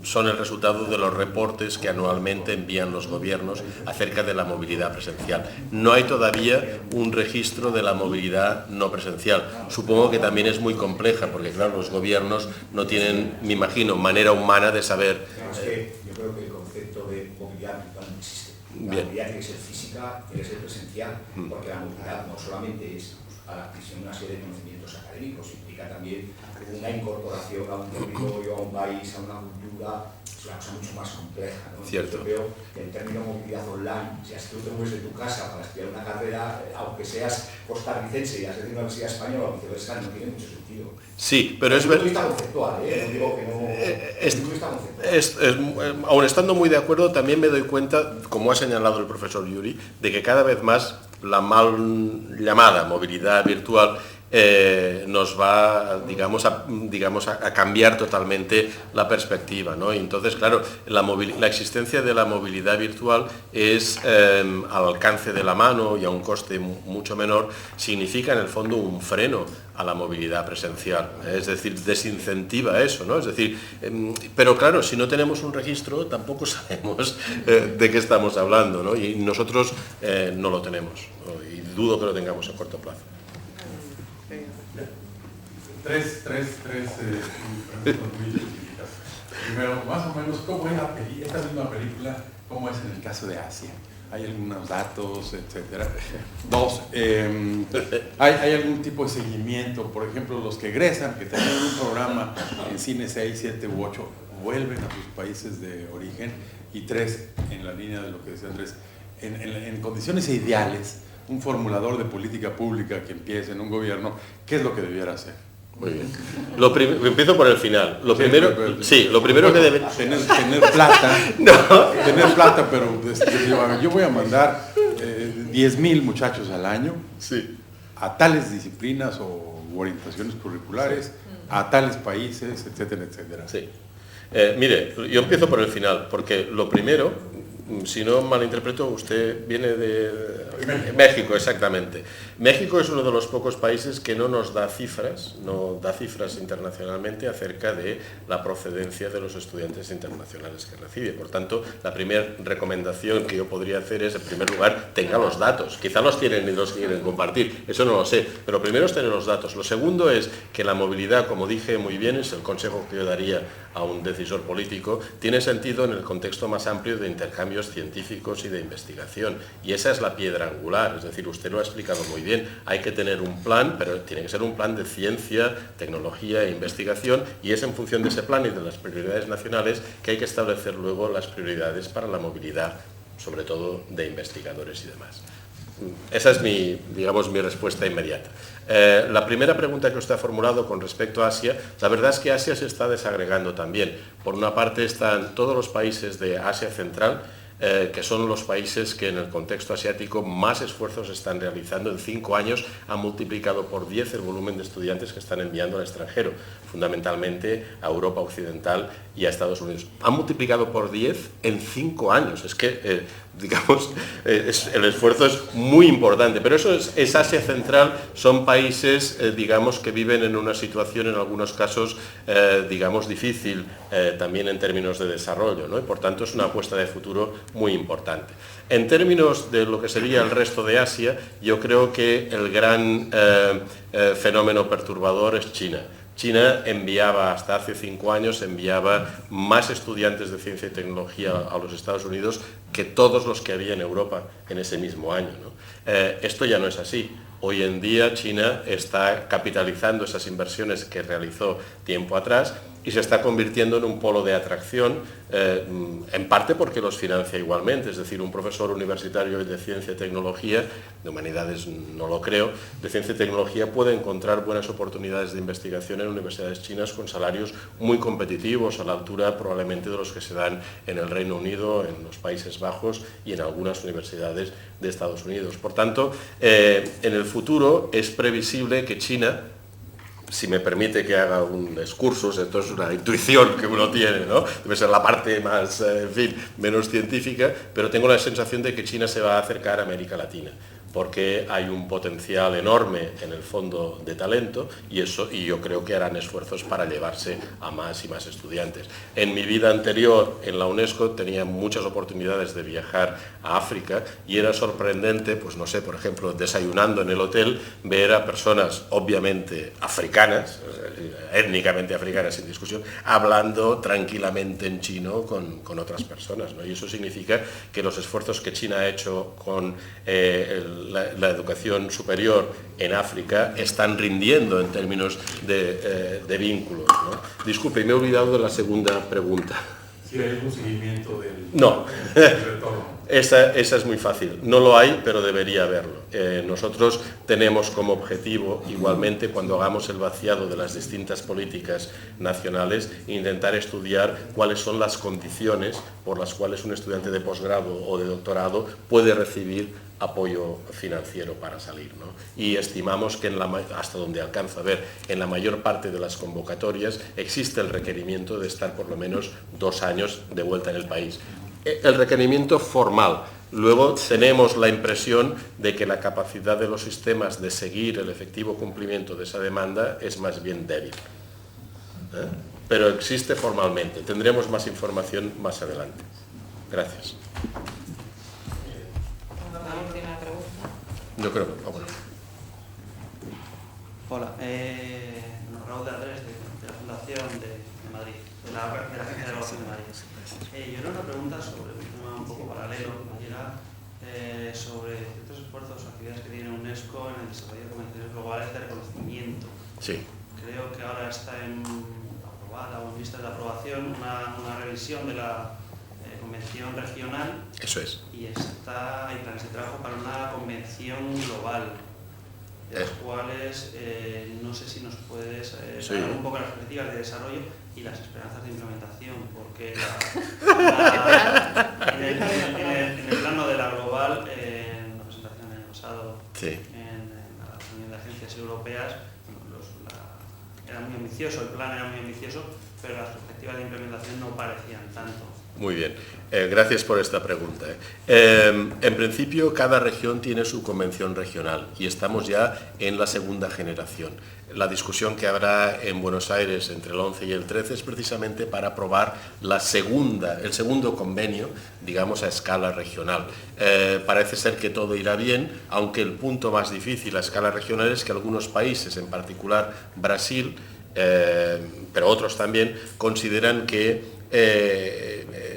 son el resultado de los reportes que anualmente envían los gobiernos acerca de la movilidad presencial. No hay todavía un registro de la movilidad no presencial. Supongo que también es muy compleja, porque claro, los gobiernos no tienen, me imagino, manera humana de saber. Es que yo creo que el concepto de movilidad virtual no existe. La movilidad tiene que ser física, tiene que ser presencial, porque la movilidad no solamente es a la adquisición de una serie de conocimientos académicos, implica también una incorporación a un territorio, a un país, a una cultura. Es una cosa mucho más compleja, ¿no? Cierto. Yo creo que el término movilidad online, si tú te mueves de tu casa para estudiar una carrera, aunque seas costarricense y has de una universidad española o viceversa, no tiene mucho sentido. Sí, pero es verdad. Desde el punto de vista conceptual, no digo que no. Desde el punto de vista conceptual. Aun estando muy de acuerdo, también me doy cuenta, como ha señalado el profesor Yuri, de que cada vez más la mal llamada movilidad virtual nos va, digamos, a cambiar totalmente la perspectiva, ¿no? Y entonces, claro, la existencia de la movilidad virtual es al alcance de la mano y a un coste mucho menor, significa en el fondo un freno a la movilidad presencial, es decir, desincentiva eso, ¿no? Es decir, pero claro, si no tenemos un registro, tampoco sabemos de qué estamos hablando, ¿no? Y nosotros no lo tenemos, y dudo que lo tengamos a corto plazo. Tres preguntas muy específicas. Primero, más o menos, ¿cómo es esta misma película, cómo es en el caso de Asia? ¿Hay algunos datos, etcétera? Dos, ¿hay algún tipo de seguimiento? Por ejemplo, los que egresan, que tienen un programa en cine 6, 7 u 8, vuelven a sus países de origen. Y tres, en la línea de lo que decía Andrés, en condiciones ideales, un formulador de política pública que empiece en un gobierno, ¿qué es lo que debiera hacer? Muy bien. Empiezo por el final. Lo primero que debe... Tener plata, no. Tener plata, pero yo voy a mandar 10,000 muchachos al año, sí, a tales disciplinas o orientaciones curriculares, sí, a tales países, etcétera, etcétera. Sí. Mire, yo empiezo por el final, porque lo primero, si no malinterpreto, usted viene de México, exactamente. México es uno de los pocos países que no nos da cifras, no da cifras internacionalmente acerca de la procedencia de los estudiantes internacionales que recibe. Por tanto, la primera recomendación que yo podría hacer es, en primer lugar, tenga los datos. Quizá los tienen y los quieren compartir, eso no lo sé, pero primero es tener los datos. Lo segundo es que la movilidad, como dije muy bien, es el consejo que yo daría a un decisor político, tiene sentido en el contexto más amplio de intercambios científicos y de investigación. Y esa es la piedra angular, es decir, usted lo ha explicado muy bien, hay que tener un plan, pero tiene que ser un plan de ciencia, tecnología e investigación, y es en función de ese plan y de las prioridades nacionales que hay que establecer luego las prioridades para la movilidad, sobre todo de investigadores y demás. Esa es mi respuesta inmediata. La primera pregunta que usted ha formulado con respecto a Asia, la verdad es que Asia se está desagregando también. Por una parte están todos los países de Asia Central, que son los países que en el contexto asiático más esfuerzos están realizando. En 5 años han multiplicado por 10 el volumen de estudiantes que están enviando al extranjero, fundamentalmente a Europa Occidental y a Estados Unidos. Han multiplicado por 10 en 5 años. Es que digamos, el esfuerzo es muy importante, pero eso es Asia Central, son países, digamos, que viven en una situación en algunos casos, digamos, difícil, también en términos de desarrollo, ¿no? Y por tanto es una apuesta de futuro muy importante. En términos de lo que sería el resto de Asia, yo creo que el gran fenómeno perturbador es China. China enviaba, hasta hace 5 años, enviaba más estudiantes de ciencia y tecnología a los Estados Unidos que todos los que había en Europa en ese mismo año, ¿no? Esto ya no es así. Hoy en día China está capitalizando esas inversiones que realizó tiempo atrás y se está convirtiendo en un polo de atracción, en parte porque los financia igualmente, es decir, un profesor universitario de ciencia y tecnología, de humanidades no lo creo, de ciencia y tecnología puede encontrar buenas oportunidades de investigación en universidades chinas con salarios muy competitivos, a la altura probablemente de los que se dan en el Reino Unido, en los Países Bajos y en algunas universidades de Estados Unidos. Por tanto, en el futuro es previsible que China, si me permite que haga un excursus, esto es una intuición que uno tiene, ¿no? Debe ser la parte más, en fin, menos científica, pero tengo la sensación de que China se va a acercar a América Latina, porque hay un potencial enorme en el fondo de talento y yo creo que harán esfuerzos para llevarse a más y más estudiantes. En mi vida anterior en la UNESCO tenía muchas oportunidades de viajar a África y era sorprendente, pues no sé, por ejemplo, desayunando en el hotel, ver a personas obviamente africanas, étnicamente africanas sin discusión, hablando tranquilamente en chino con otras personas, ¿no? Y eso significa que los esfuerzos que China ha hecho con la educación superior en África están rindiendo en términos de vínculos, ¿no? Disculpe, me he olvidado de la segunda pregunta. Si hay algún seguimiento del No, retorno. esa es muy fácil. No lo hay, pero debería haberlo. Nosotros tenemos como objetivo, igualmente, cuando hagamos el vaciado de las distintas políticas nacionales, intentar estudiar cuáles son las condiciones por las cuales un estudiante de posgrado o de doctorado puede recibir apoyo financiero para salir, ¿no? Y estimamos que hasta donde alcanza a ver, en la mayor parte de las convocatorias existe el requerimiento de estar por lo menos 2 años de vuelta en el país. El requerimiento formal. Luego tenemos la impresión de que la capacidad de los sistemas de seguir el efectivo cumplimiento de esa demanda es más bien débil, ¿eh? Pero existe formalmente. Tendremos más información más adelante. Gracias. Yo creo que... bueno. Hola, Raúl de Andrés, de la Fundación de Madrid, de la Agencia de Evaluación de Madrid. Yo era una pregunta sobre un tema un poco paralelo, que era sobre ciertos esfuerzos o actividades que tiene UNESCO en el desarrollo de convenciones globales de reconocimiento. Sí. Creo que ahora está aprobada o en vista de aprobación una revisión de la convención regional. Eso es. Y hay planes de trabajo para una convención global, de las cuales no sé si nos puedes dar un poco las perspectivas de desarrollo y las esperanzas de implementación, porque en el plano de la global, en la presentación en el pasado, en la reunión de agencias europeas, era muy ambicioso, el plan era muy ambicioso, pero las perspectivas de implementación no parecían tanto. Muy bien, gracias por esta pregunta. En principio, cada región tiene su convención regional y estamos ya en la segunda generación. La discusión que habrá en Buenos Aires entre el 11 y el 13 es precisamente para aprobar el segundo convenio, digamos, a escala regional. Parece ser que todo irá bien, aunque el punto más difícil a escala regional es que algunos países, en particular Brasil, pero otros también, consideran que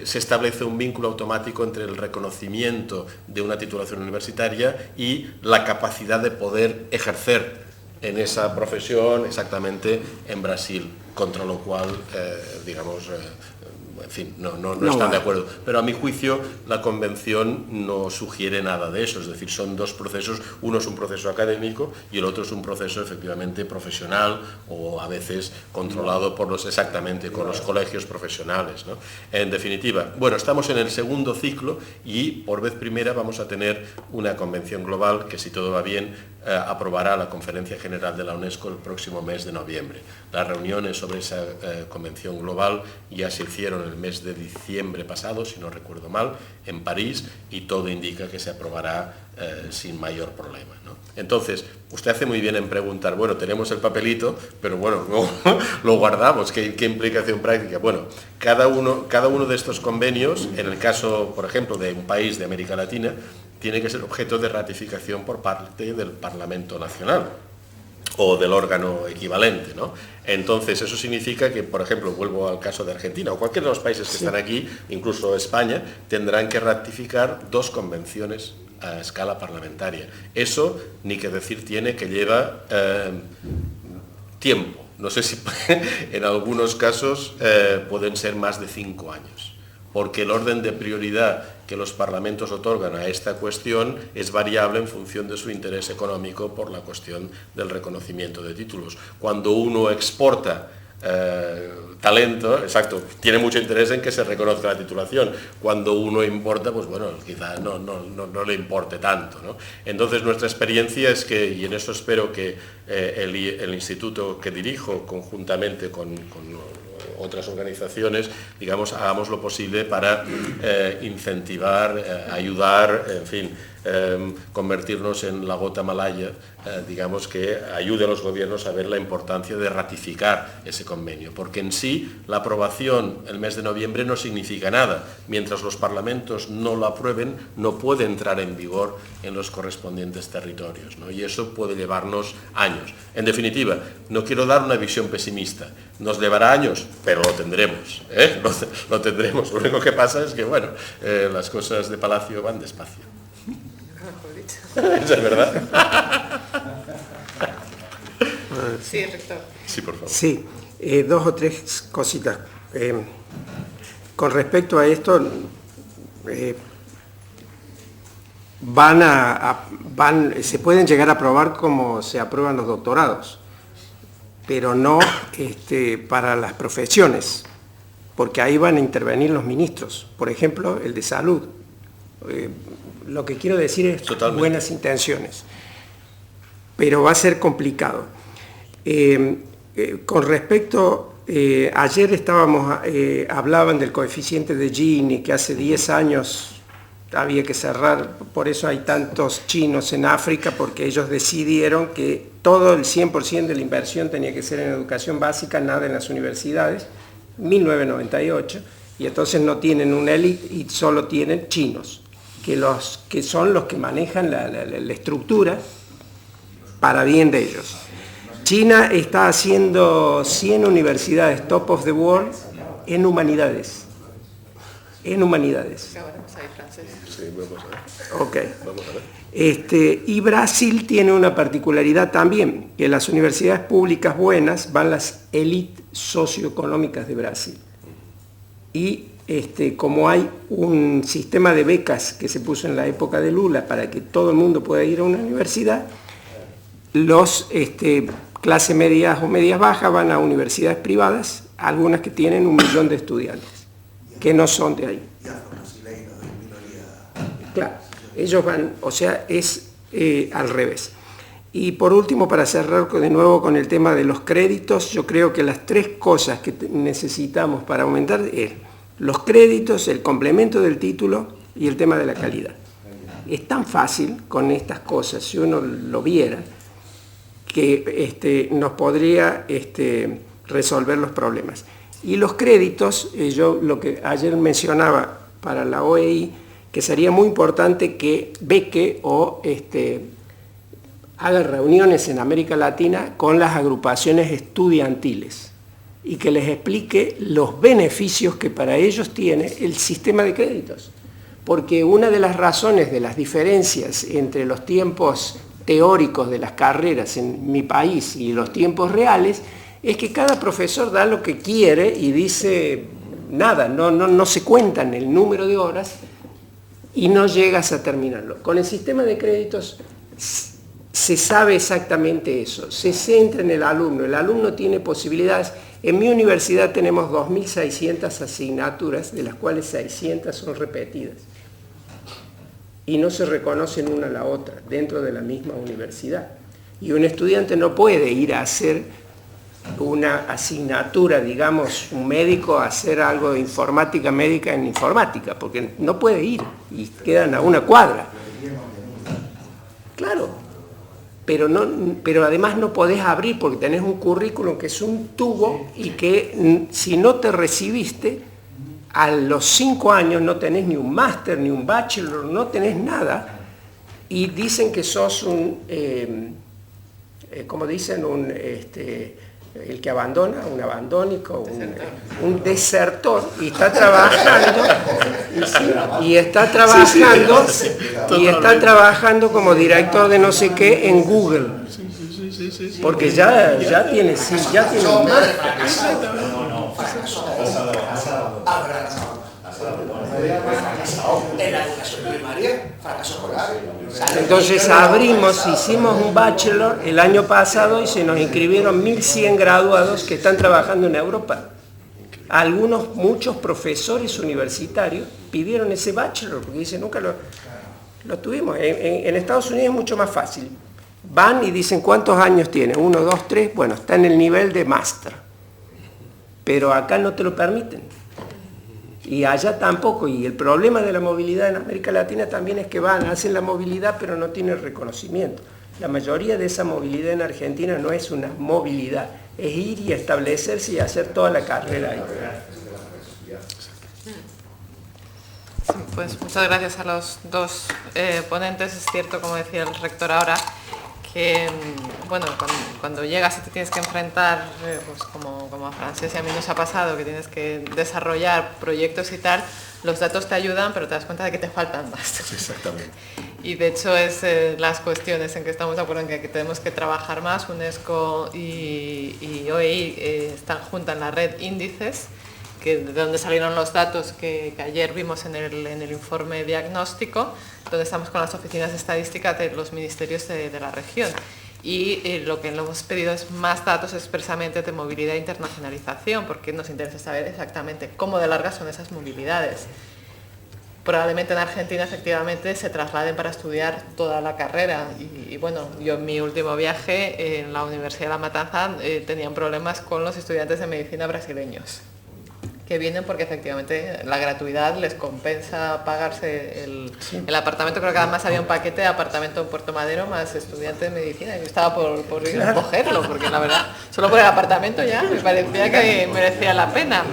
se establece un vínculo automático entre el reconocimiento de una titulación universitaria y la capacidad de poder ejercer en esa profesión exactamente en Brasil, contra lo cual, digamos, en fin, no están de acuerdo. Pero a mi juicio la convención no sugiere nada de eso, es decir, son dos procesos, uno es un proceso académico y el otro es un proceso efectivamente profesional o a veces controlado por los colegios profesionales, ¿no? En definitiva, bueno, estamos en el segundo ciclo y por vez primera vamos a tener una convención global que, si todo va bien, aprobará la Conferencia General de la UNESCO el próximo mes de noviembre. Las reuniones sobre esa convención global ya se hicieron el mes de diciembre pasado, si no recuerdo mal, en París, y todo indica que se aprobará sin mayor problema, ¿no? Entonces, usted hace muy bien en preguntar, bueno, tenemos el papelito, pero bueno, lo guardamos, ¿qué implicación práctica? Bueno, cada uno de estos convenios, en el caso, por ejemplo, de un país de América Latina, tiene que ser objeto de ratificación por parte del Parlamento Nacional o del órgano equivalente, ¿no? Entonces, eso significa que, por ejemplo, vuelvo al caso de Argentina, o cualquiera de los países que están aquí, incluso España, tendrán que ratificar 2 convenciones a escala parlamentaria. Eso, ni que decir tiene, que lleva tiempo. No sé si en algunos casos pueden ser más de 5 años, porque el orden de prioridad que los parlamentos otorgan a esta cuestión es variable en función de su interés económico por la cuestión del reconocimiento de títulos. Cuando uno exporta talento, exacto, tiene mucho interés en que se reconozca la titulación. Cuando uno importa, pues bueno, quizás no le importe tanto, ¿no? Entonces, nuestra experiencia es que, y en eso espero que el instituto que dirijo, conjuntamente con otras organizaciones, digamos, hagamos lo posible para incentivar, ayudar, en fin, convertirnos en la gota malaya, digamos, que ayude a los gobiernos a ver la importancia de ratificar ese convenio, porque en sí la aprobación el mes de noviembre no significa nada. Mientras los parlamentos no lo aprueben, no puede entrar en vigor en los correspondientes territorios, ¿no? Y eso puede llevarnos años. En definitiva, no quiero dar una visión pesimista. Nos llevará años, pero lo tendremos, ¿eh? Lo tendremos. Lo único que pasa es que, bueno, las cosas de Palacio van despacio. ¿Es verdad? Sí, rector. Sí, por favor. Sí, 2 o 3 cositas. Con respecto a esto, se pueden llegar a aprobar como se aprueban los doctorados, pero no para las profesiones, porque ahí van a intervenir los ministros, por ejemplo, el de salud. Lo que quiero decir es totalmente buenas intenciones, pero va a ser complicado. Con respecto, ayer hablaban del coeficiente de Gini, que hace 10 años había que cerrar, por eso hay tantos chinos en África, porque ellos decidieron que todo el 100% de la inversión tenía que ser en educación básica, nada en las universidades, 1998, y entonces no tienen una élite y solo tienen chinos, que son los que manejan la estructura para bien de ellos. China está haciendo 100 universidades top of the world en humanidades. En humanidades. Sí, vamos a ver. Ok. Vamos a ver. Y Brasil tiene una particularidad también, que las universidades públicas buenas van las élites socioeconómicas de Brasil. Y como hay un sistema de becas que se puso en la época de Lula para que todo el mundo pueda ir a una universidad, los clase medias o medias bajas van a universidades privadas, algunas que tienen 1 millón de estudiantes, que no son de ahí. Claro, ellos van, o sea, es al revés. Y por último, para cerrar de nuevo con el tema de los créditos, yo creo que las 3 cosas que necesitamos para aumentar es los créditos, el complemento del título y el tema de la calidad. Es tan fácil con estas cosas, si uno lo viera, que nos podría resolver los problemas. Y los créditos, yo lo que ayer mencionaba para la OEI, que sería muy importante que beque o haga reuniones en América Latina con las agrupaciones estudiantiles y que les explique los beneficios que para ellos tiene el sistema de créditos. Porque una de las razones de las diferencias entre los tiempos teóricos de las carreras en mi país y los tiempos reales es que cada profesor da lo que quiere y dice nada, no se cuentan el número de horas y no llegas a terminarlo. Con el sistema de créditos se sabe exactamente eso, se centra en el alumno tiene posibilidades. En mi universidad tenemos 2.600 asignaturas, de las cuales 600 son repetidas. Y no se reconocen una a la otra dentro de la misma universidad. Y un estudiante no puede ir a hacer una asignatura, digamos, un médico a hacer algo de informática médica en informática, porque no puede ir y quedan a una cuadra. Claro, pero además no podés abrir porque tenés un currículum que es un tubo y que si no te recibiste, a los 5 años no tenés ni un máster, ni un bachelor, no tenés nada, y dicen que sos un, como dicen, el que abandona, un abandónico, un desertor, y está trabajando, y está trabajando como director de no sé qué en Google, porque ya tiene un máster. En la educación primaria, fracaso escolar. Entonces hicimos un bachelor el año pasado y se nos inscribieron 1.100 graduados que están trabajando en Europa. Muchos profesores universitarios pidieron ese bachelor porque dicen, nunca lo tuvimos. En Estados Unidos es mucho más fácil. Van y dicen, ¿cuántos años tiene? 1, 2, 3, bueno, está en el nivel de máster. Pero acá no te lo permiten. Y allá tampoco, y el problema de la movilidad en América Latina también es que hacen la movilidad pero no tienen reconocimiento. La mayoría de esa movilidad en Argentina no es una movilidad, es ir y establecerse y hacer toda la carrera ahí. Sí, pues muchas gracias a los dos ponentes. Es cierto, como decía el rector ahora, que bueno, cuando llegas y te tienes que enfrentar, pues como a Francés y a mí nos ha pasado, que tienes que desarrollar proyectos y tal, los datos te ayudan, pero te das cuenta de que te faltan más. Exactamente. Y de hecho es las cuestiones en que estamos de acuerdo en que tenemos que trabajar más. UNESCO y OEI están juntas en la red Índices, de donde salieron los datos que ayer vimos en el informe diagnóstico, donde estamos con las oficinas de estadística de los ministerios de la región. Y lo que le hemos pedido es más datos expresamente de movilidad e internacionalización, porque nos interesa saber exactamente cómo de largas son esas movilidades. Probablemente en Argentina efectivamente se trasladen para estudiar toda la carrera y bueno, yo en mi último viaje en la Universidad de La Matanza tenían problemas con los estudiantes de medicina brasileños, que vienen porque efectivamente la gratuidad les compensa pagarse el apartamento. Creo que además había un paquete de apartamento en Puerto Madero más estudiante de medicina. Yo estaba por ir a cogerlo, porque la verdad, solo por el apartamento ya me parecía que merecía la pena.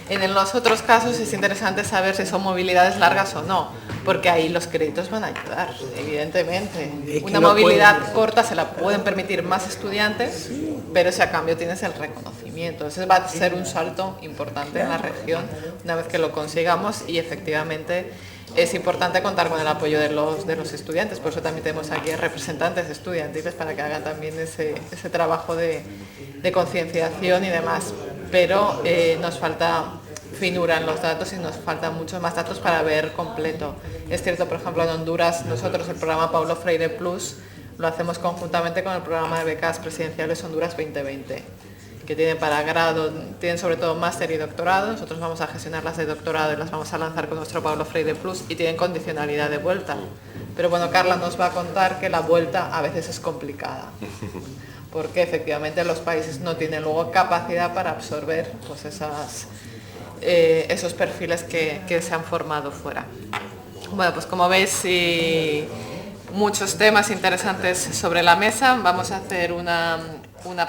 En los otros casos es interesante saber si son movilidades largas o no, porque ahí los créditos van a ayudar, evidentemente. Una movilidad corta se la pueden permitir más estudiantes, pero si a cambio tienes el reconocimiento. Entonces va a ser un salto importante en la región una vez que lo consigamos, y efectivamente es importante contar con el apoyo de los estudiantes. Por eso también tenemos aquí representantes estudiantiles para que hagan también ese trabajo de concienciación y demás. Pero nos falta finura en los datos y nos faltan muchos más datos para ver completo. Es cierto, por ejemplo, en Honduras nosotros el programa Paulo Freire Plus lo hacemos conjuntamente con el programa de becas presidenciales Honduras 2020, que tienen para grado, tienen sobre todo máster y doctorado. Nosotros vamos a gestionar las de doctorado y las vamos a lanzar con nuestro Paulo Freire Plus, y tienen condicionalidad de vuelta. Pero bueno, Carla nos va a contar que la vuelta a veces es complicada, porque efectivamente los países no tienen luego capacidad para absorber pues esos perfiles que se han formado fuera. Bueno, pues como veis, muchos temas interesantes sobre la mesa. Vamos a hacer una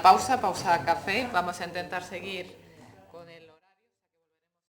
pausa café. Vamos a intentar seguir